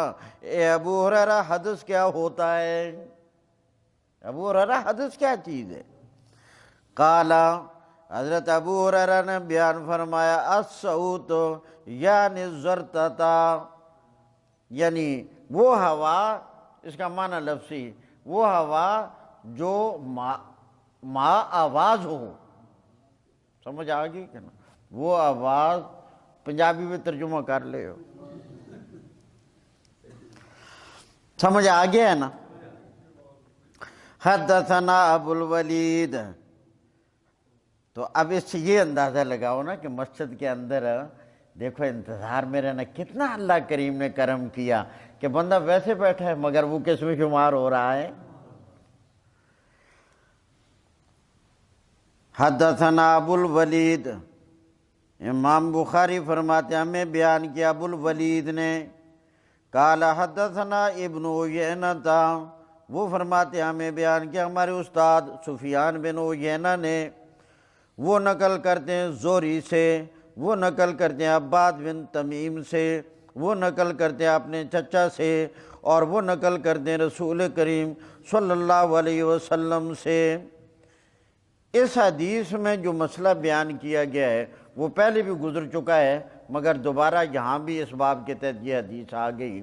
اے ابو ہریرہ حدث کیا ہوتا ہے؟ ابو ہریرہ حدث کیا چیز ہے؟ قال، حضرت ابو ہریرہ نے بیان فرمایا الصوت یعنی زرتتا، یعنی وہ ہوا، اس کا معنی لفظی، وہ ہوا جو ماں آواز ہو، سمجھ آ گئی کہ نا، وہ آواز پنجابی میں ترجمہ کر لے ہو، سمجھ آ گیا ہے نا۔ حدثنا ابو الولید، تو اب اس سے یہ اندازہ لگاؤ نا کہ مسجد کے اندر دیکھو انتظار میں رہنا، کتنا اللہ کریم نے کرم کیا کہ بندہ ویسے بیٹھا ہے مگر وہ کس میں شمار ہو رہا ہے۔ حدثنا ابو الولید، امام بخاری فرماتے ہیں ہمیں بیان کیا ابو الولید نے، قال حدثنا ابن عیینہ، وہ فرماتے ہیں ہمیں بیان کیا ہمارے استاد سفیان بن عیینہ نے، وہ نقل کرتے ہیں زہری سے، وہ نقل کرتے ہیں عباد بن تمیم سے، وہ نقل کرتے ہیں اپنے چچا سے، اور وہ نقل کرتے ہیں رسول کریم صلی اللہ علیہ وسلم سے۔ اس حدیث میں جو مسئلہ بیان کیا گیا ہے وہ پہلے بھی گزر چکا ہے، مگر دوبارہ یہاں بھی اس باب کے تحت یہ حدیث آ گئی۔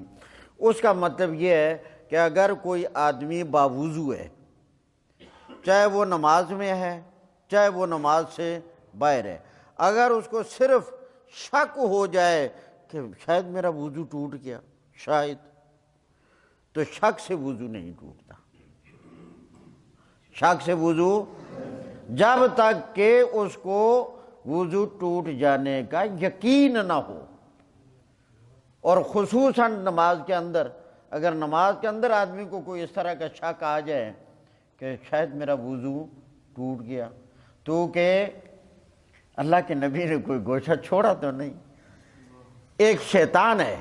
اس کا مطلب یہ ہے کہ اگر کوئی آدمی باوضو ہے، چاہے وہ نماز میں ہے چاہے وہ نماز سے باہر ہے، اگر اس کو صرف شک ہو جائے کہ شاید میرا وضو ٹوٹ گیا، شاید، تو شک سے وضو نہیں ٹوٹتا، شک سے وضو جب تک کہ اس کو وضو ٹوٹ جانے کا یقین نہ ہو، اور خصوصاً نماز کے اندر، اگر نماز کے اندر آدمی کو کوئی اس طرح کا شک آ جائے کہ شاید میرا وضو ٹوٹ گیا، تو کہ اللہ کے نبی نے کوئی گوشہ چھوڑا تو نہیں، ایک شیطان ہے،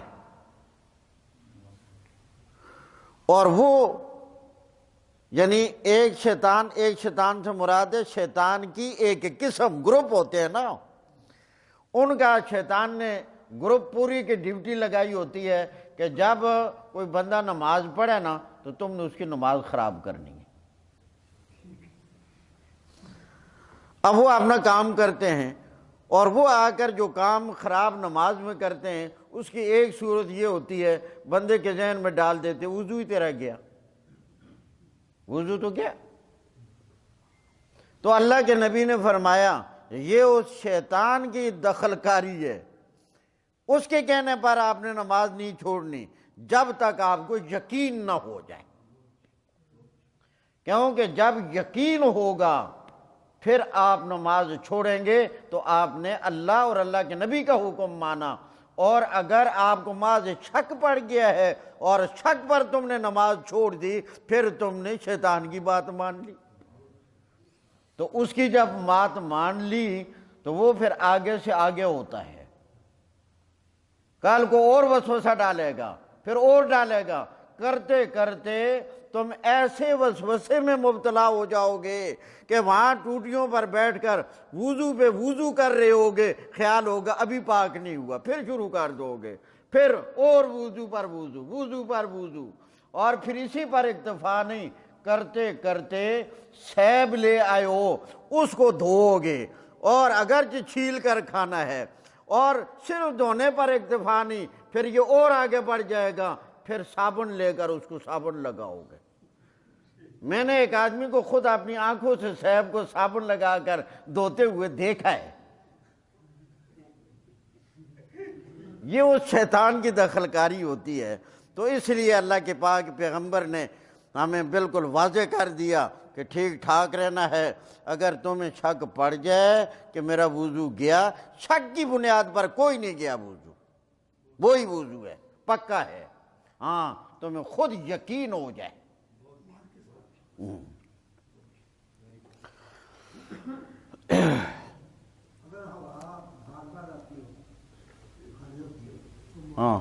اور وہ یعنی ایک شیطان سے مراد ہے شیطان کی ایک قسم، گروپ ہوتے ہیں نا، ان کا شیطان نے گروپ پوری کی ڈیوٹی لگائی ہوتی ہے کہ جب کوئی بندہ نماز پڑھے نا تو تم نے اس کی نماز خراب کرنی ہے۔ اب وہ اپنا کام کرتے ہیں، اور وہ آ کر جو کام خراب نماز میں کرتے ہیں اس کی ایک صورت یہ ہوتی ہے، بندے کے ذہن میں ڈال دیتے وضو ہی تیرا گیا، وضو تو کیا۔ تو اللہ کے نبی نے فرمایا یہ اس شیطان کی دخل کاری ہے، اس کے کہنے پر آپ نے نماز نہیں چھوڑنی جب تک آپ کو یقین نہ ہو جائے، کیونکہ جب یقین ہوگا پھر آپ نماز چھوڑیں گے تو آپ نے اللہ اور اللہ کے نبی کا حکم مانا، اور اگر آپ کو محض شک پڑ گیا ہے اور شک پر تم نے نماز چھوڑ دی پھر تم نے شیطان کی بات مان لی، تو اس کی جب بات مان لی تو وہ پھر آگے سے آگے ہوتا ہے، کل کو اور وسوسہ ڈالے گا، پھر اور ڈالے گا، کرتے کرتے تم ایسے وسوسے میں مبتلا ہو جاؤ گے کہ وہاں ٹوٹیوں پر بیٹھ کر وضو پہ وضو کر رہے ہوگے، خیال ہوگا ابھی پاک نہیں ہوا، پھر شروع کر دو گے، پھر اور وضو پر وضو، وضو پر وضو، اور پھر اسی پر اکتفا نہیں، کرتے کرتے سیب لے آئے ہو اس کو دھو گے، اور اگرچہ چھیل کر کھانا ہے، اور صرف دھونے پر اکتفا نہیں، پھر یہ اور آگے بڑھ جائے گا، پھر صابن لے کر اس کو صابن لگاؤ گے۔ میں نے ایک آدمی کو خود اپنی آنکھوں سے سیب کو صابن لگا کر دھوتے ہوئے دیکھا ہے۔ یہ اس شیطان کی دخل کاری ہوتی ہے، تو اس لیے اللہ کے پاک پیغمبر نے ہمیں بالکل واضح کر دیا کہ ٹھیک ٹھاک رہنا ہے۔ اگر تمہیں شک پڑ جائے کہ میرا وضو گیا، شک کی بنیاد پر کوئی نہیں گیا وضو، وہی وضو ہے، پکا ہے، ہاں تمہیں خود یقین ہو جائے۔ ہاں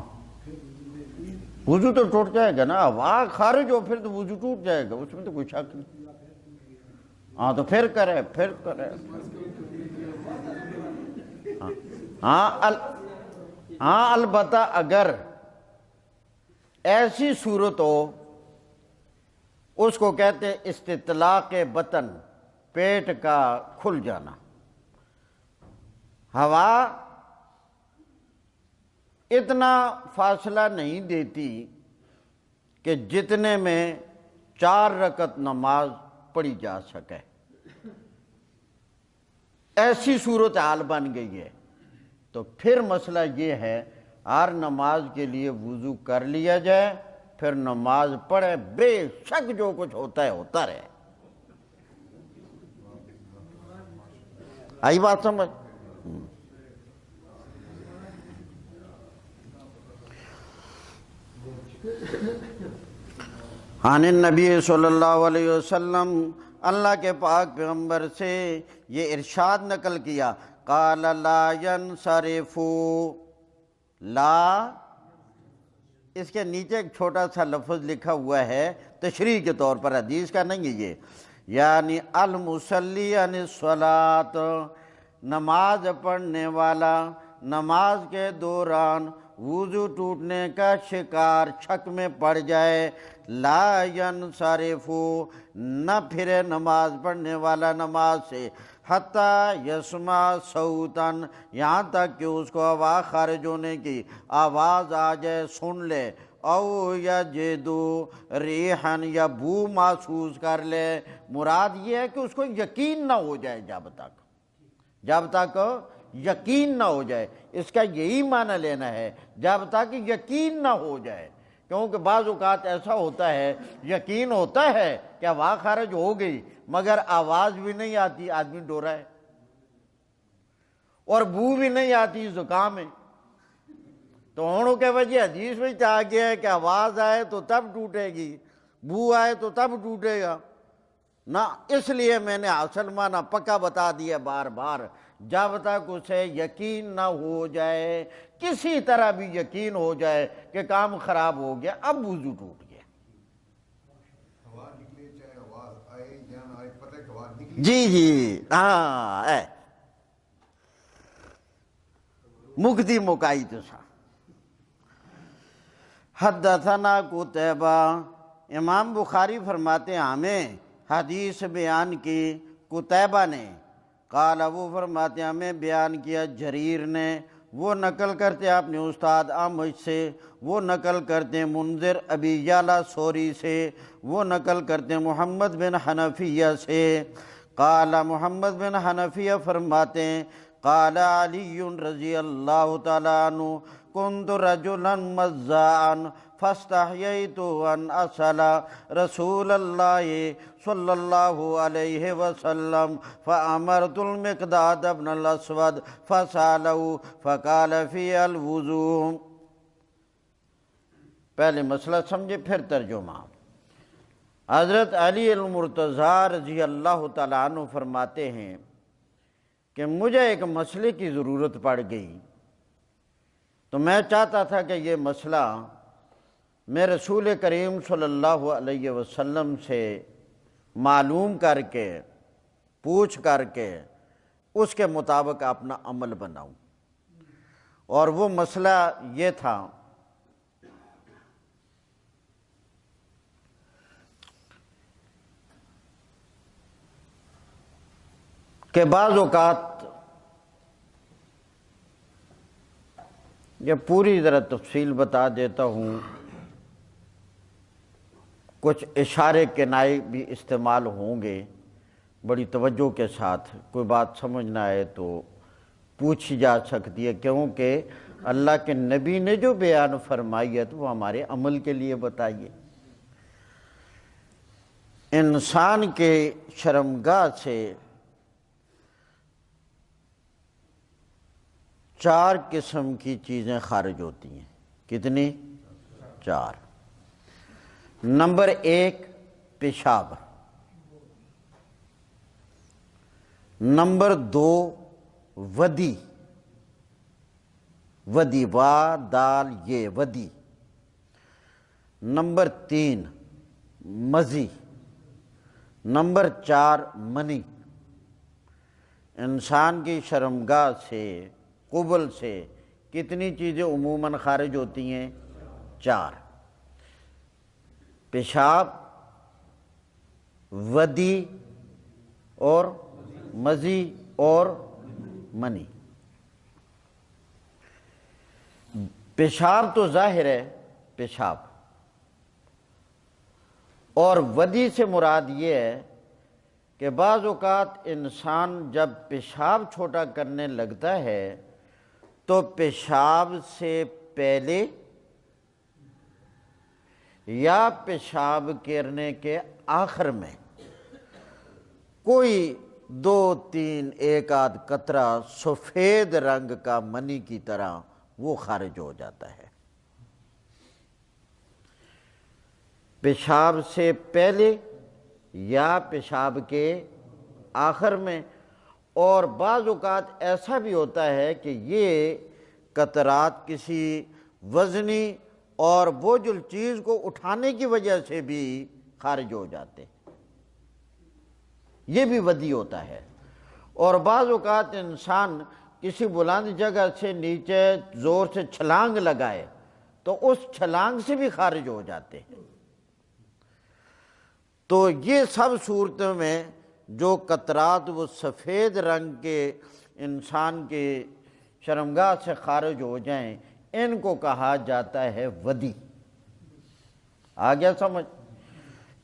وضو تو ٹوٹ جائے گا نا، ہوا خارج ہو پھر تو وضو ٹوٹ جائے گا، اس میں تو کوئی شک نہیں۔ ہاں تو پھر کرے ہاں البتہ اگر ایسی صورت ہو، اس کو کہتے استطلاق بطن، پیٹ کا کھل جانا، ہوا اتنا فاصلہ نہیں دیتی کہ جتنے میں 4 رکعت نماز پڑھی جا سکے، ایسی صورتحال بن گئی ہے۔ تو پھر مسئلہ یہ ہے ہر نماز کے لیے وضو کر لیا جائے، پھر نماز پڑھے، بے شک جو کچھ ہوتا ہے ہوتا رہے۔ آئی بات سمجھ؟ عن النبی صلی اللہ علیہ وسلم، اللہ کے پاک پیغمبر سے یہ ارشاد نقل کیا، قال لا ینصرف، لا، اس کے نیچے ایک چھوٹا سا لفظ لکھا ہوا ہے تشریح کے طور پر، حدیث کا نہیں ہے یہ، یعنی المصلی عن الصلاۃ، نماز پڑھنے والا نماز کے دوران وضو ٹوٹنے کا شکار شک میں پڑ جائے، لا ینصرف، نہ پھرے نماز پڑھنے والا نماز سے، حتیٰ یسمع صوتاً، یہاں تک کہ اس کو آواز خارج ہونے کی آواز آ جائے، سن لے، او یجدو ریحاً، یا بو محسوس کر لے۔ مراد یہ ہے کہ اس کو یقین نہ ہو جائے، جب تک یقین نہ ہو جائے، اس کا یہی معنی لینا ہے، جب تک یقین نہ ہو جائے، کیونکہ بعض اوقات ایسا ہوتا ہے یقین ہوتا ہے کہ ہوا خارج ہو گئی مگر آواز بھی نہیں آتی، آدمی ڈورا ہے، اور بو بھی نہیں آتی، زکام ہے۔ تو ہونوں کے وجہ حدیث میں چاہ گیا ہے کہ آواز آئے تو تب ٹوٹے گی، بو آئے تو تب ٹوٹے گا نہ، اس لیے میں نے اصل معنی پکا بتا دیا بار بار، جب تک اسے یقین نہ ہو جائے، کسی طرح بھی یقین ہو جائے کہ کام خراب ہو گیا، اب وضو ٹوٹ گیا۔ ہوا نکلے چاہے آواز آئے یا نہ آئے، پتہ ہے کہ ہوا نکلی، جی ہاں، مکتی مکائی تو سا۔ حدثنا قتیبہ، امام بخاری فرماتے ہیں ہمیں حدیث بیان کی قتیبہ نے، قال، وہ فرماتے ہیں ہمیں بیان کیا جریر نے، وہ نقل کرتے ہیں اپنے استاد اعمش سے، وہ نقل کرتے ہیں منذر ابی یعلا سوری سے، وہ نقل کرتے ہیں محمد بن حنفیہ سے، قال، محمد بن حنفیہ فرماتے ہیں، قال علی رضی اللہ تعالیٰ عنہ، کنت رجلا مزاعا فاستحییت ان اسأل رسول اللہ صلی اللہ علیہ وسلم فامرت المقداد بن الاسود فسألہ فقال فی الوضوء۔ پہلے مسئلہ سمجھے پھر ترجمہ۔ حضرت علی المرتضیٰ رضی اللہ تعالیٰ عنہ فرماتے ہیں کہ مجھے ایک مسئلے کی ضرورت پڑ گئی، تو میں چاہتا تھا کہ یہ مسئلہ میں رسول کریم صلی اللہ علیہ وسلم سے معلوم کر کے، پوچھ کر کے، اس کے مطابق اپنا عمل بناؤں، اور وہ مسئلہ یہ تھا کہ بعض اوقات، یہ پوری ذرا تفصیل بتا دیتا ہوں، کچھ اشارے کنائے بھی استعمال ہوں گے، بڑی توجہ کے ساتھ، کوئی بات سمجھ نہ آئے تو پوچھی جا سکتی ہے، کیونکہ اللہ کے نبی نے جو بیان فرمائی ہے تو وہ ہمارے عمل کے لیے بتائیے۔ انسان کے شرمگاہ سے 4 قسم کی چیزیں خارج ہوتی ہیں۔ کتنی؟ 4۔ نمبر 1 پیشاب، نمبر 2 ودی، ودی، وا دال یہ ودی، نمبر 3 مزی، نمبر 4 منی۔ انسان کی شرمگاہ سے، قبل سے کتنی چیزیں عموماً خارج ہوتی ہیں؟ 4۔ پیشاب، ودی اور مزی اور منی۔ پیشاب تو ظاہر ہے پیشاب، اور ودی سے مراد یہ ہے کہ بعض اوقات انسان جب پیشاب چھوٹا کرنے لگتا ہے تو پیشاب سے پہلے یا پیشاب کرنے کے آخر میں کوئی 2-3 ایک آدھ قطرہ سفید رنگ کا منی کی طرح وہ خارج ہو جاتا ہے، پیشاب سے پہلے یا پیشاب کے آخر میں۔ اور بعض اوقات ایسا بھی ہوتا ہے کہ یہ قطرات کسی وزنی اور بوجھل چیز کو اٹھانے کی وجہ سے بھی خارج ہو جاتے ہیں، یہ بھی ودی ہوتا ہے۔ اور بعض اوقات انسان کسی بلند جگہ سے نیچے زور سے چھلانگ لگائے تو اس چھلانگ سے بھی خارج ہو جاتے ہیں۔ تو یہ سب صورتوں میں جو قطرات وہ سفید رنگ کے انسان کے شرمگاہ سے خارج ہو جائیں، ان کو کہا جاتا ہے ودی۔ آ گیا سمجھ؟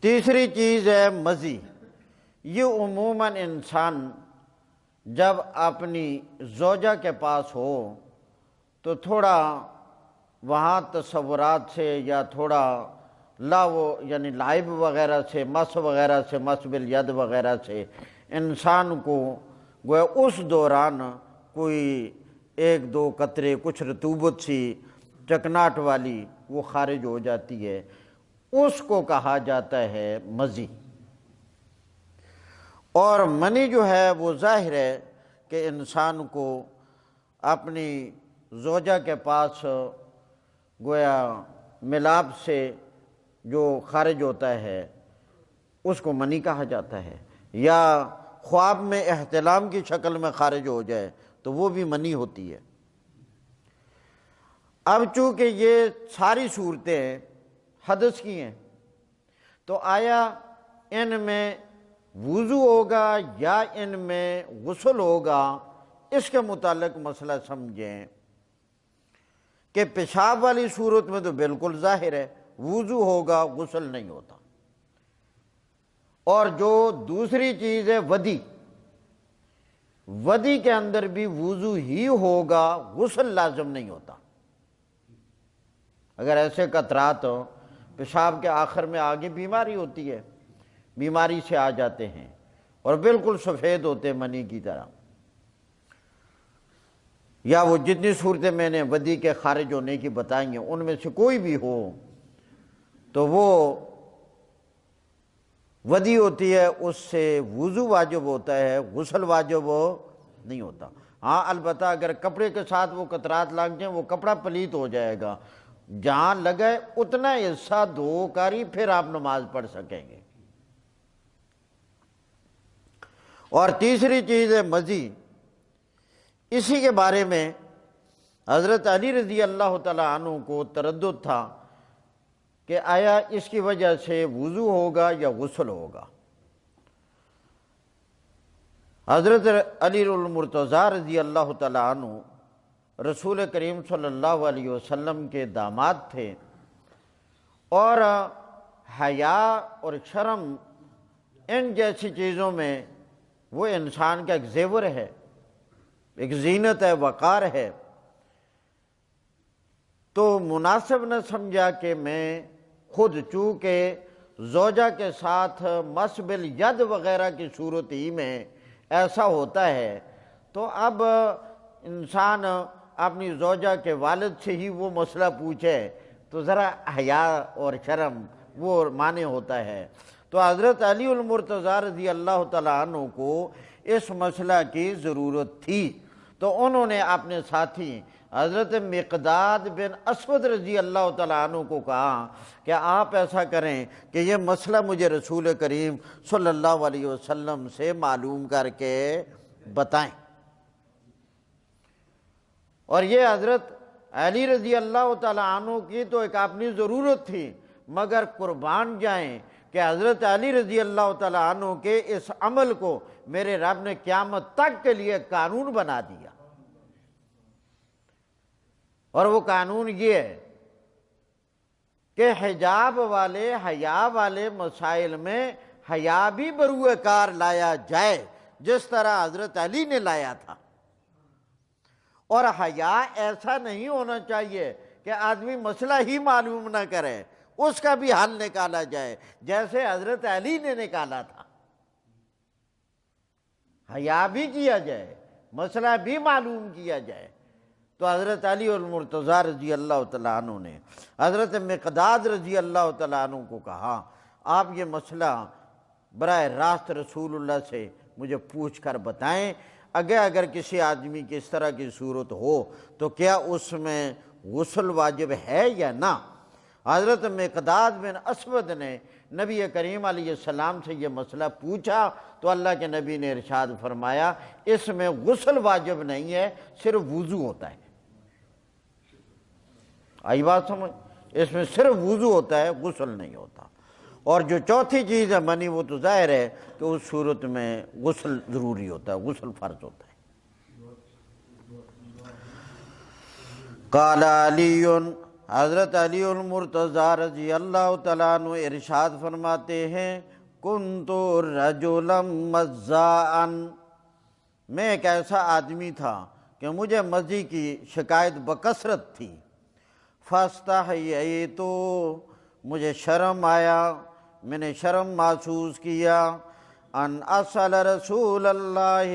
تیسری چیز ہے مزی۔ یہ عموماً انسان جب اپنی زوجہ کے پاس ہو تو تھوڑا وہاں تصورات سے یا تھوڑا یعنی لائب وغیرہ سے، مس وغیرہ سے، مس بالید وغیرہ سے انسان کو گویا اس دوران کوئی 1-2 قطرے کچھ رطوبت سی چکناٹ والی وہ خارج ہو جاتی ہے، اس کو کہا جاتا ہے مزی۔ اور منی جو ہے وہ ظاہر ہے کہ انسان کو اپنی زوجہ کے پاس گویا ملاپ سے جو خارج ہوتا ہے اس کو منی کہا جاتا ہے، یا خواب میں احتلام کی شکل میں خارج ہو جائے تو وہ بھی منی ہوتی ہے۔ اب چونکہ یہ ساری صورتیں حدث کی ہیں تو آیا ان میں وضو ہوگا یا ان میں غسل ہوگا، اس کے متعلق مسئلہ سمجھیں کہ پیشاب والی صورت میں تو بالکل ظاہر ہے وضو ہوگا، غسل نہیں ہوتا۔ اور جو دوسری چیز ہے ودی، ودی کے اندر بھی وضو ہی ہوگا، غسل لازم نہیں ہوتا۔ اگر ایسے قطرات ہوں، پیشاب کے آخر میں آگے بیماری ہوتی ہے، بیماری سے آ جاتے ہیں اور بالکل سفید ہوتے ہیں منی کی طرح، یا وہ جتنی صورتیں میں نے ودی کے خارج ہونے کی بتائی ہیں ان میں سے کوئی بھی ہو تو وہ ودی ہوتی ہے، اس سے وضو واجب ہوتا ہے، غسل واجب نہیں ہوتا۔ ہاں البتہ اگر کپڑے کے ساتھ وہ قطرات لگ جائیں وہ کپڑا پلیت ہو جائے گا، جہاں لگے اتنا حصہ دھو کر ہی پھر آپ نماز پڑھ سکیں گے۔ اور تیسری چیز ہے مزی، اسی کے بارے میں حضرت علی رضی اللہ تعالیٰ عنہ کو تردد تھا کہ آیا اس کی وجہ سے وضو ہوگا یا غسل ہوگا۔ حضرت علی المرتضیٰ رضی اللہ تعالیٰ عنہ رسول کریم صلی اللہ علیہ وسلم کے داماد تھے، اور حیا اور شرم ان جیسی چیزوں میں وہ انسان کا ایک زیور ہے، ایک زینت ہے، وقار ہے۔ تو مناسب نہ سمجھا کہ میں خود، چونکہ زوجہ کے ساتھ مس بالید وغیرہ کی صورت ہی میں ایسا ہوتا ہے، تو اب انسان اپنی زوجہ کے والد سے ہی وہ مسئلہ پوچھے تو ذرا حیا اور شرم وہ معنی ہوتا ہے۔ تو حضرت علی المرتضیٰ رضی اللہ تعالیٰ عنہ کو اس مسئلہ کی ضرورت تھی، تو انہوں نے اپنے ساتھی حضرت مقداد بن اسود رضی اللہ تعالیٰ عنہ کو کہا کہ آپ ایسا کریں کہ یہ مسئلہ مجھے رسول کریم صلی اللہ علیہ وسلم سے معلوم کر کے بتائیں۔ اور یہ حضرت علی رضی اللہ تعالیٰ عنہ کی تو ایک اپنی ضرورت تھی، مگر قربان جائیں کہ حضرت علی رضی اللہ تعالیٰ عنہ کے اس عمل کو میرے رب نے قیامت تک کے لیے قانون بنا دیا۔ اور وہ قانون یہ ہے کہ حجاب والے حیا والے مسائل میں حیا بھی بروئے کار لایا جائے جس طرح حضرت علی نے لایا تھا، اور حیا ایسا نہیں ہونا چاہیے کہ آدمی مسئلہ ہی معلوم نہ کرے، اس کا بھی حل نکالا جائے جیسے حضرت علی نے نکالا تھا۔ حیا بھی کیا جائے، مسئلہ بھی معلوم کیا جائے۔ تو حضرت علی المرتضیٰ رضی اللہ تعالیٰ عنہ نے حضرت مقداد رضی اللہ تعالیٰ عنہ کو کہا آپ یہ مسئلہ براہ راست رسول اللہ سے مجھے پوچھ کر بتائیں، اگر کسی آدمی کی اس طرح کی صورت ہو تو کیا اس میں غسل واجب ہے یا نہ؟ حضرت مقداد بن اسود نے نبی کریم علیہ السلام سے یہ مسئلہ پوچھا تو اللہ کے نبی نے ارشاد فرمایا اس میں غسل واجب نہیں ہے، صرف وضو ہوتا ہے۔ آئی بات سمجھ؟ اس میں صرف وضو ہوتا ہے، غسل نہیں ہوتا۔ اور جو چوتھی چیز ہے منی، وہ تو ظاہر ہے کہ اس صورت میں غسل ضروری ہوتا ہے، غسل فرض ہوتا ہے۔ قال علی، حضرت علی المرتضیٰ رضی اللہ تعالیٰ عنہ ارشاد فرماتے ہیں کنت رجلا مزاء، میں ایک ایسا آدمی تھا کہ مجھے مزی کی شکایت بکثرت تھی، فاستحییت، مجھے شرم آیا، میں نے شرم محسوس کیا، ان اسأل رسول اللہ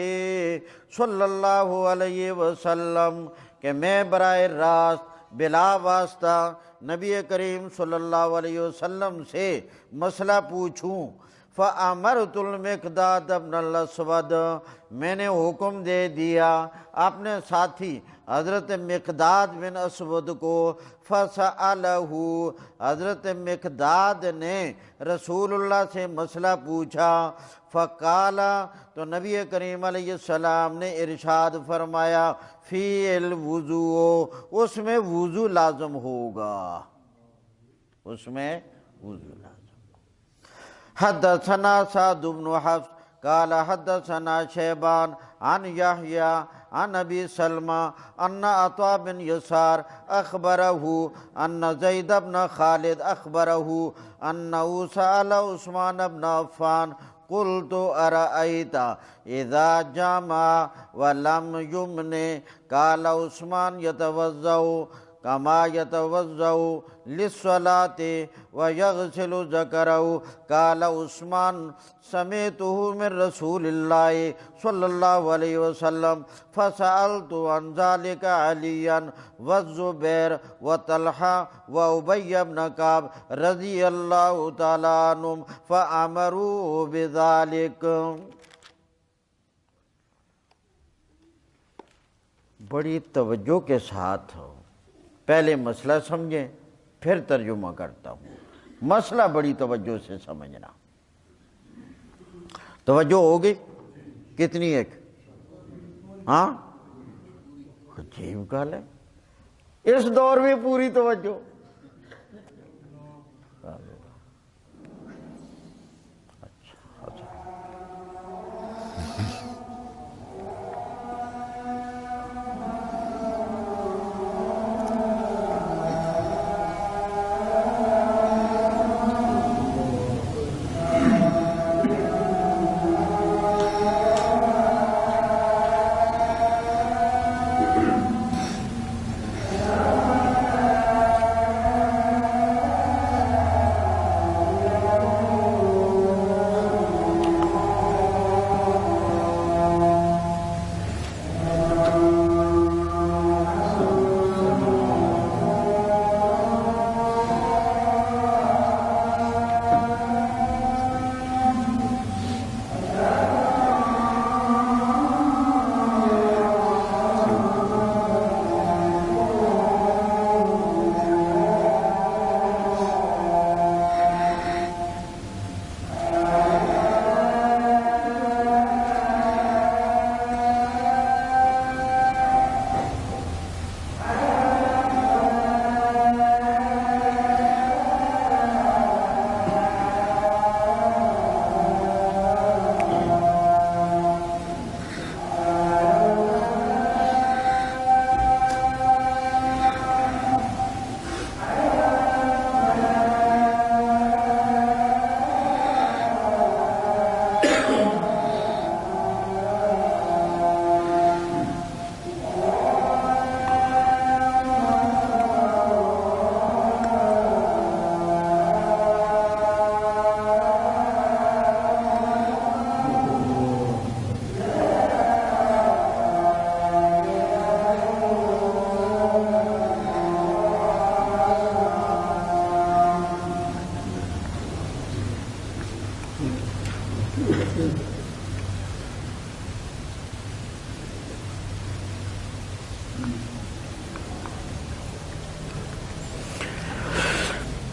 صلی اللہ علیہ وسلم، کہ میں براہ راست بلا واسطہ نبی کریم صلی اللہ علیہ وسلم سے مسئلہ پوچھوں۔ فَأَمَرْتُ الْمِقْدَادَ بْنَ الْأَسْوَدَ، میں نے حکم دے دیا اپنے ساتھی حضرت مقداد بن اسود کو، فَسَأَلَهُ، حضرت مقداد نے رسول اللہ سے مسئلہ پوچھا، فَقَالَ، تو نبی کریم علیہ السلام نے ارشاد فرمایا فی الوضوء، اس میں وضو لازم ہوگا، اس میں وضو لازم۔ حدثنا سعد بن حفص قال حدثنا شیبان عن یحییٰ عن ابی سلمہ ان عطاء بن یسار اخبرہ ان زید بن خالد اخبرہ انہ سأل عثمان بن عفان قلت ارأیت اذا جامع ولم یمن، قال عثمان یتوضأ کما یتوضأ للصلاة ویغسل ذکرہ، قال عثمان سمعته من رسول اللہ صلی اللہ علیہ وسلم فسألت عن ذلك علیا والزبیر وطلحہ وابی بن کعب رضی اللہ تعالی عنہم فامروا بذلک۔ بڑی توجہ کے ساتھ پہلے مسئلہ سمجھیں پھر ترجمہ کرتا ہوں۔ مسئلہ بڑی توجہ سے سمجھنا۔ توجہ ہوگی کتنی؟ ایک؟ ہاں، عجیب گل ہے، اس دور میں پوری توجہ۔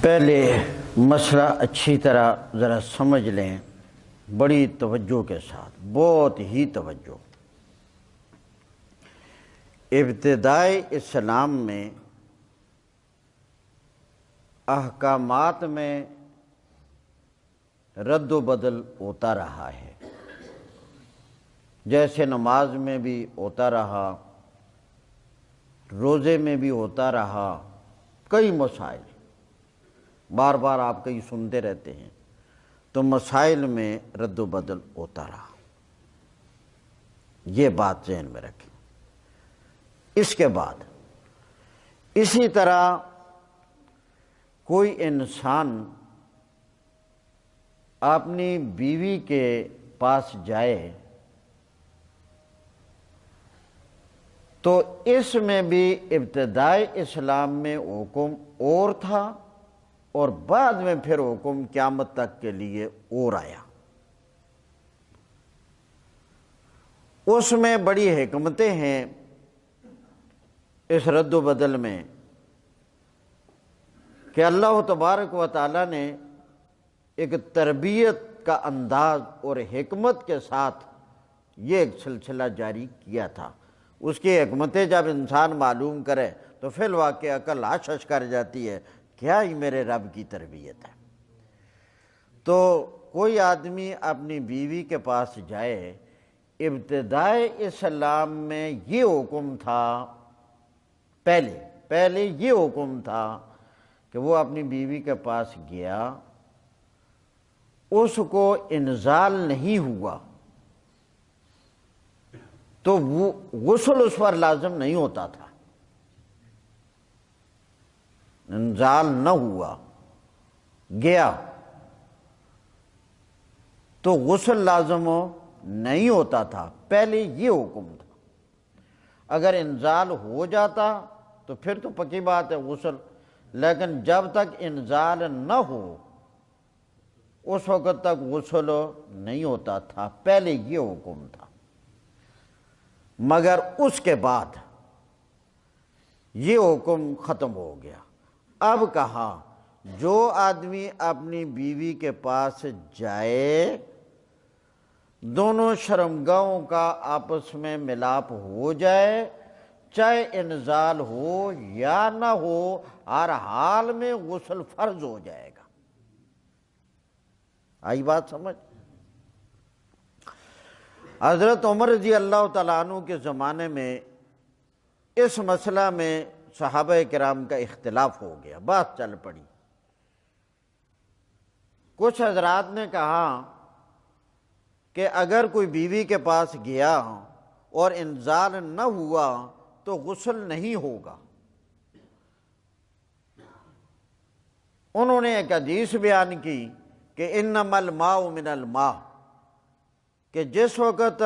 پہلے مسئلہ اچھی طرح ذرا سمجھ لیں، بڑی توجہ کے ساتھ، بہت ہی توجہ۔ ابتدائی اسلام میں احکامات میں رد و بدل ہوتا رہا ہے، جیسے نماز میں بھی ہوتا رہا، روزے میں بھی ہوتا رہا، کئی مسائل بار بار آپ کئی سنتے رہتے ہیں، تو مسائل میں رد و بدل ہوتا رہا، یہ بات ذہن میں رکھیں۔ اس کے بعد اسی طرح کوئی انسان اپنی بیوی کے پاس جائے تو اس میں بھی ابتدائی اسلام میں حکم اور تھا، اور بعد میں پھر حکم قیامت تک کے لیے اور آیا۔ اس میں بڑی حکمتیں ہیں اس رد و بدل میں، کہ اللہ تبارک و تعالیٰ نے ایک تربیت کا انداز اور حکمت کے ساتھ یہ ایک سلسلہ جاری کیا تھا۔ اس کی حکمتیں جب انسان معلوم کرے تو فی الواقع عقل حشش کر جاتی ہے، کیا ہی میرے رب کی تربیت ہے۔ تو کوئی آدمی اپنی بیوی کے پاس جائے، ابتدائی اسلام میں یہ حکم تھا، پہلے یہ حکم تھا کہ وہ اپنی بیوی کے پاس گیا، اس کو انزال نہیں ہوا تو وہ غسل اس پر لازم نہیں ہوتا تھا، انزال نہ ہوا، گیا تو غسل لازم نہیں ہوتا تھا، پہلے یہ حکم تھا۔ اگر انزال ہو جاتا تو پھر تو پکی بات ہے غسل، لیکن جب تک انزال نہ ہو اس وقت تک غسل نہیں ہوتا تھا، پہلے یہ حکم تھا۔ مگر اس کے بعد یہ حکم ختم ہو گیا۔ اب کہا جو آدمی اپنی بیوی کے پاس جائے، دونوں شرمگاہوں کا آپس میں ملاپ ہو جائے، چاہے انزال ہو یا نہ ہو، ہر حال میں غسل فرض ہو جائے گا۔ آئی بات سمجھ؟ حضرت عمر رضی اللہ تعالیٰ عنہ کے زمانے میں اس مسئلہ میں صحابہ کرام کا اختلاف ہو گیا، بات چل پڑی۔ کچھ حضرات نے کہا کہ اگر کوئی بیوی کے پاس گیا اور انزال نہ ہوا تو غسل نہیں ہوگا۔ انہوں نے ایک حدیث بیان کی کہ انما الماء من الماء، کہ جس وقت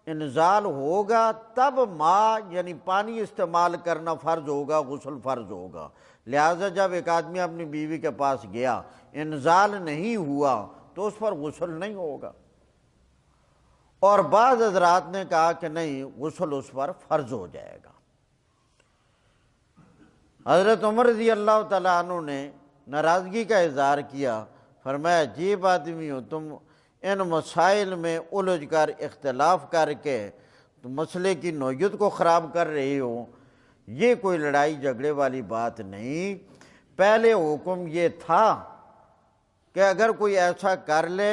انزال ہوگا تب ماء یعنی پانی استعمال کرنا فرض ہوگا، غسل فرض ہوگا۔ لہٰذا جب ایک آدمی اپنی بیوی کے پاس گیا، انزال نہیں ہوا تو اس پر غسل نہیں ہوگا۔ اور بعض حضرات نے کہا کہ نہیں، غسل اس پر فرض ہو جائے گا۔ حضرت عمر رضی اللہ تعالیٰ عنہ نے ناراضگی کا اظہار کیا، فرمایا عجیب آدمی ہو تم، ان مسائل میں الجھ کر اختلاف کر کے تو مسئلے کی نوعیت کو خراب کر رہے ہو، یہ کوئی لڑائی جھگڑے والی بات نہیں۔ پہلے حکم یہ تھا کہ اگر کوئی ایسا کر لے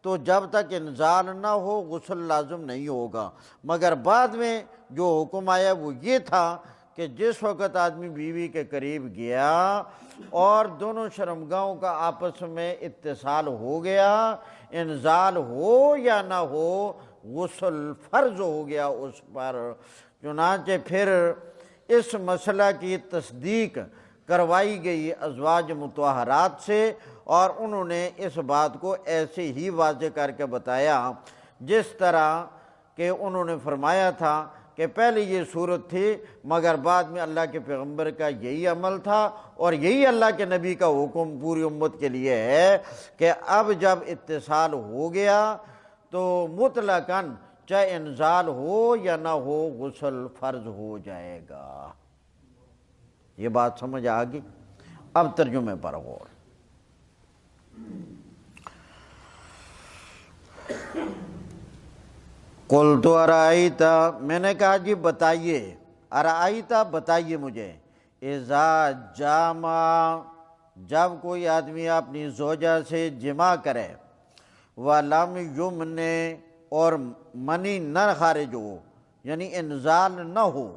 تو جب تک انزال نہ ہو غسل لازم نہیں ہوگا، مگر بعد میں جو حکم آیا وہ یہ تھا کہ جس وقت آدمی بیوی کے قریب گیا اور دونوں شرمگاہوں کا آپس میں اتصال ہو گیا، انزال ہو یا نہ ہو غسل فرض ہو گیا اس پر۔ چنانچہ پھر اس مسئلہ کی تصدیق کروائی گئی ازواج مطہرات سے، اور انہوں نے اس بات کو ایسے ہی واضح کر کے بتایا جس طرح کہ انہوں نے فرمایا تھا کہ پہلے یہ صورت تھی، مگر بعد میں اللہ کے پیغمبر کا یہی عمل تھا، اور یہی اللہ کے نبی کا حکم پوری امت کے لیے ہے کہ اب جب اتصال ہو گیا تو مطلقاً چاہے انزال ہو یا نہ ہو غسل فرض ہو جائے گا۔ یہ بات سمجھ آ گئی؟ اب ترجمے پر غور۔ قلت ارائیت، میں نے کہا جی بتائیے، ارائیت بتائیے مجھے، اذا جامع، جب کوئی آدمی اپنی زوجہ سے جمع کرے، وَلَمْ یمنے، اور منی نہ خارج ہو، یعنی انزال نہ ہو،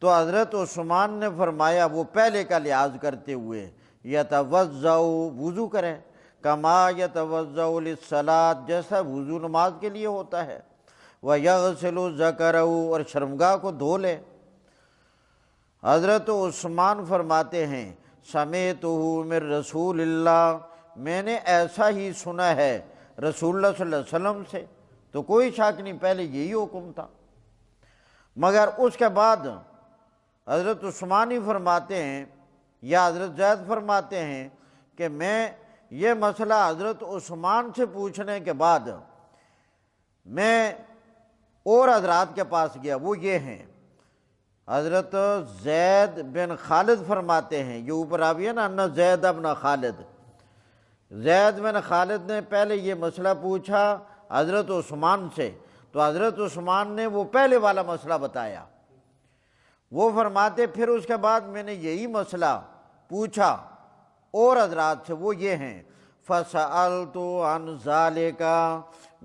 تو حضرت عثمان نے فرمایا وہ پہلے کا لحاظ کرتے ہوئے یتوضأ، وضو کرے، کما یتوضأ للصلاۃ، جیسا وضو نماز کے لیے ہوتا ہے، وَيَغْسِلُ ذَكَرَهُ، اور شرمگاہ کو دھو لے۔ حضرت عثمان فرماتے ہیں سمعتہ من رسول اللہ، میں نے ایسا ہی سنا ہے رسول اللہ صلی اللہ علیہ وسلم سے، تو کوئی شک نہیں پہلے یہی حکم تھا۔ مگر اس کے بعد حضرت عثمان ہی فرماتے ہیں یا حضرت زید فرماتے ہیں کہ میں یہ مسئلہ حضرت عثمان سے پوچھنے کے بعد میں اور حضرات کے پاس گیا، وہ یہ ہیں حضرت زید بن خالد فرماتے ہیں، یہ اوپر راوی ہے نا، انہ زید بن خالد، زید بن خالد نے پہلے یہ مسئلہ پوچھا حضرت عثمان سے، تو حضرت عثمان نے وہ پہلے والا مسئلہ بتایا۔ وہ فرماتے پھر اس کے بعد میں نے یہی مسئلہ پوچھا اور حضرات سے، وہ یہ ہیں فَسَأَلْتُ عَنْ ذَلِكَ،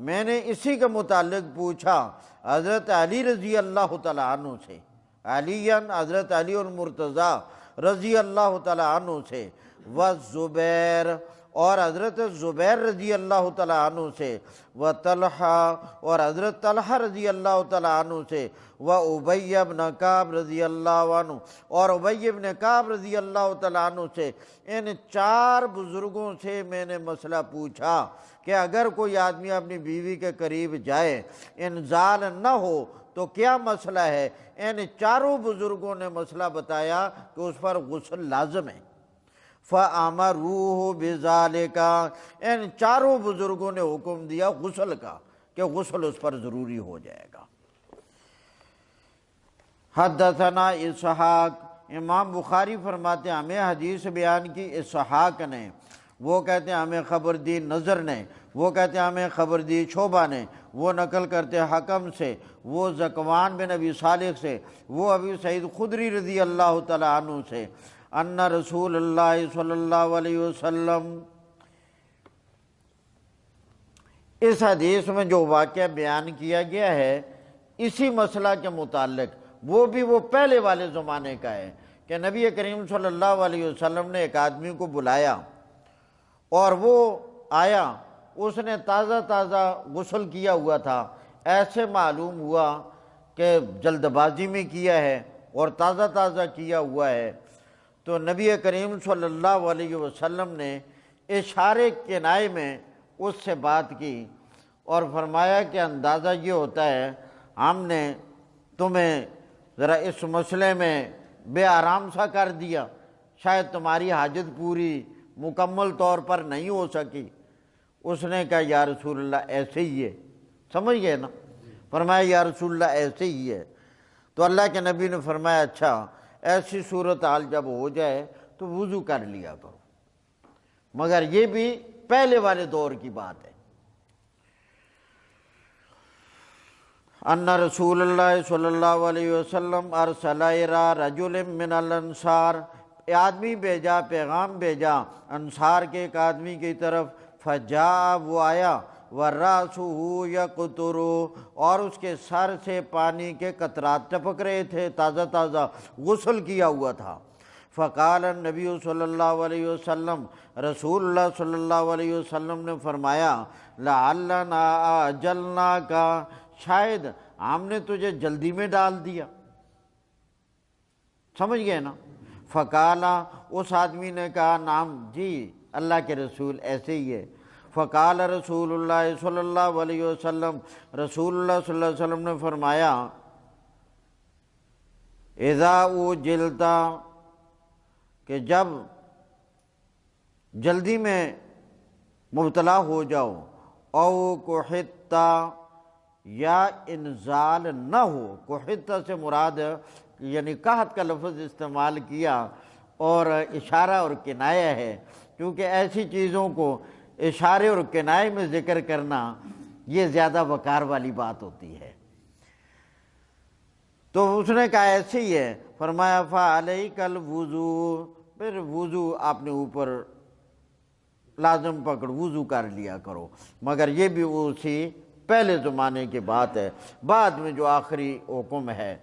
میں نے اسی کے متعلق پوچھا حضرت علی رضی اللہ تعالیٰ عنہ سے، حضرت علی المرتضیٰ رضی اللہ تعالیٰ عنہ سے، وَالزُبیر، اور حضرت زبیر رضی اللہ تعالیٰ عنہ سے، وطلحہ، اور حضرت طلحہ رضی اللہ تعالیٰ عنہ سے، وابی بن کعب رضی اللہ عنہ، اور ابی بن کعب رضی اللہ تعالیٰ عنہ سے۔ ان چار بزرگوں سے میں نے مسئلہ پوچھا کہ اگر کوئی آدمی اپنی بیوی کے قریب جائے انزال نہ ہو تو کیا مسئلہ ہے؟ ان چاروں بزرگوں نے مسئلہ بتایا کہ اس پر غسل لازم ہے۔ فَأَمَرُوهُ بِذَلِكَ، ان چاروں بزرگوں نے حکم دیا غسل کا، کہ غسل اس پر ضروری ہو جائے گا۔ حدثنا اسحاق، امام بخاری فرماتے ہیں ہمیں حدیث بیان کی اسحاق نے، وہ کہتے ہیں ہمیں خبر دی نظر نے، وہ کہتے ہیں ہمیں خبر دی شعبہ نے، وہ نقل کرتے حکم سے، وہ ذکوان بن ابی صالح سے، وہ ابی سعید خدری رضی اللہ تعالیٰ عنہ سے، ان رسول اللہ صلی اللہ علیہ وسلم، اس حدیث میں جو واقعہ بیان کیا گیا ہے اسی مسئلہ کے متعلق، وہ بھی وہ پہلے والے زمانے کا ہے کہ نبی کریم صلی اللہ علیہ وسلم نے ایک آدمی کو بلایا اور وہ آیا، اس نے تازہ تازہ غسل کیا ہوا تھا، ایسے معلوم ہوا کہ جلد بازی میں کیا ہے اور تازہ تازہ کیا ہوا ہے، تو نبی کریم صلی اللہ علیہ وسلم نے اشارے کنائے میں اس سے بات کی اور فرمایا کہ اندازہ یہ ہوتا ہے ہم نے تمہیں ذرا اس مسئلے میں بے آرام سا کر دیا، شاید تمہاری حاجت پوری مکمل طور پر نہیں ہو سکی۔ اس نے کہا یا رسول اللہ ایسے ہی ہے، سمجھ گئے نا، فرمایا یا رسول اللہ ایسے ہی ہے، تو اللہ کے نبی نے فرمایا اچھا ایسی صورتحال جب ہو جائے تو وضو کر لیا کرو، مگر یہ بھی پہلے والے دور کی بات ہے۔ ان رسول اللہ صلی اللہ علیہ وسلم ارسل الی رجل من الانصار، آدمی بھیجا، پیغام بھیجا انصار کے ایک آدمی کی طرف، فجاء، وہ آیا، وراسہ یقطر، اور اس کے سر سے پانی کے قطرات ٹپک رہے تھے، تازہ تازہ غسل کیا ہوا تھا۔ فقال النبی صلی اللہ علیہ وسلم، رسول اللہ صلی اللہ علیہ وسلم نے فرمایا لعلنا اجلناک، شاید ہم نے تجھے جلدی میں ڈال دیا، سمجھ گئے نا۔ فقالا، اس آدمی نے کہا نام جی اللہ کے رسول ایسے ہی ہے۔ فقال رسول اللہ صلی اللہ علیہ وسلم، رسول اللہ صلی اللہ علیہ وسلم نے فرمایا اذا اجلتا، کہ جب جلدی میں مبتلا ہو جاؤ، او کحتا، یا انزال نہ ہو، کحتا سے مراد یعنی قحط کا لفظ استعمال کیا اور اشارہ اور کنایہ ہے، کیونکہ ایسی چیزوں کو اشارے اور کنائے میں ذکر کرنا یہ زیادہ وقار والی بات ہوتی ہے۔ تو اس نے کہا ایسے ہی ہے، فرمایا فَعَلَيْكَ الْوُضُوءُ، پھر وضو آپ نے اوپر لازم پکڑ وضو کر لیا کرو، مگر یہ بھی اسی پہلے زمانے کی بات ہے۔ بعد میں جو آخری حکم ہے،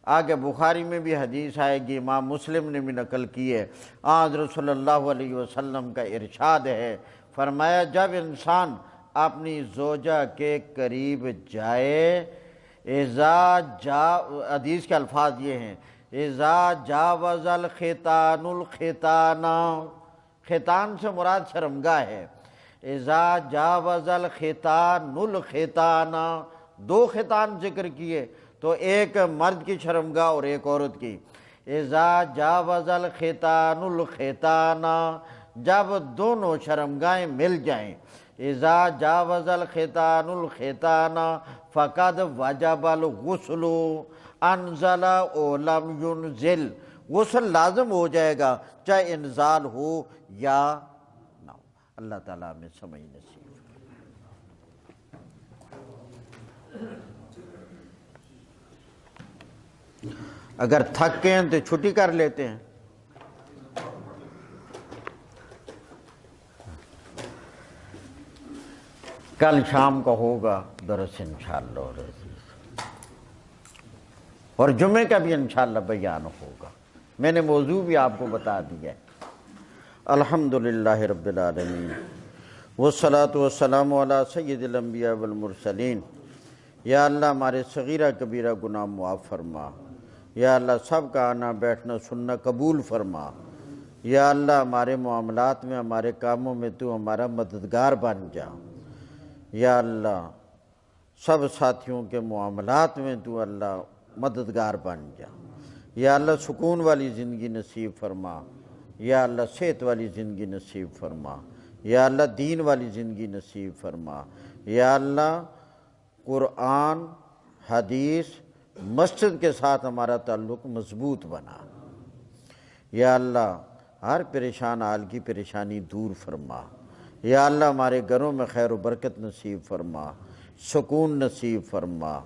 آگے بخاری میں بھی حدیث آئے گی، امام مسلم نے بھی نقل کی ہے، حضرت صلی اللہ علیہ وسلم کا ارشاد ہے، فرمایا جب انسان اپنی زوجہ کے قریب جائے، حدیث کے الفاظ یہ ہیں، اذا جاوز الختان الختان، ختان سے مراد شرمگاہ ہے، اذا جاوز الختان الختان، دو ختان ذکر کیے، تو ایک مرد کی شرمگاہ اور ایک عورت کی، اذا جاوز الختان الختان، جب دونوں شرمگاہیں مل جائیں، اذا جاوز الختان الختان فقد وجب الغسل انزل او لم ينزل، غسل لازم ہو جائے گا چاہے انزال ہو یا نہ ہو۔ اللہ تعالیٰ ہمیں سمجھ نصیب۔ اگر تھک کے ہیں تو چھٹی کر لیتے ہیں۔ کل شام کو ہوگا درس انشاءاللہ، اور جمعے کا بھی انشاءاللہ بیان ہوگا۔ میں نے موضوع بھی آپ کو بتا دیا ہے۔ الحمدللہ رب العالمین والصلاة والسلام علی سید الانبیاء والمرسلین۔ یا اللہ ہمارے صغیرہ کبیرہ گناہ معاف فرما، یا اللہ سب کا آنا بیٹھنا سننا قبول فرما، یا اللہ ہمارے معاملات میں ہمارے کاموں میں تو ہمارا مددگار بن جا، یا اللہ سب ساتھیوں کے معاملات میں تو اللہ مددگار بن جا، یا اللہ سکون والی زندگی نصیب فرما، یا اللہ صحت والی زندگی نصیب فرما، یا اللہ دین والی زندگی نصیب فرما، یا اللہ قرآن حدیث مسجد کے ساتھ ہمارا تعلق مضبوط بنا، یا اللہ ہر پریشان حال کی پریشانی دور فرما، یا اللہ ہمارے گھروں میں خیر و برکت نصیب فرما، سکون نصیب فرما،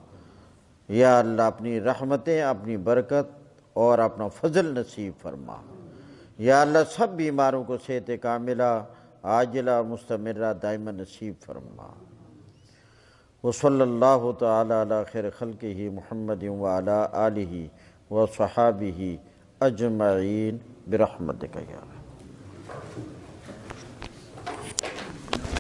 یا اللہ اپنی رحمتیں، اپنی برکت اور اپنا فضل نصیب فرما، یا اللہ سب بیماروں کو صحت کاملہ عاجلہ مستمرہ دائمہ نصیب فرما۔ وصلی اللہ تعالی علی خیر خلقہ محمد وعلی آلہ وصحابہ اجمعین برحمتک یا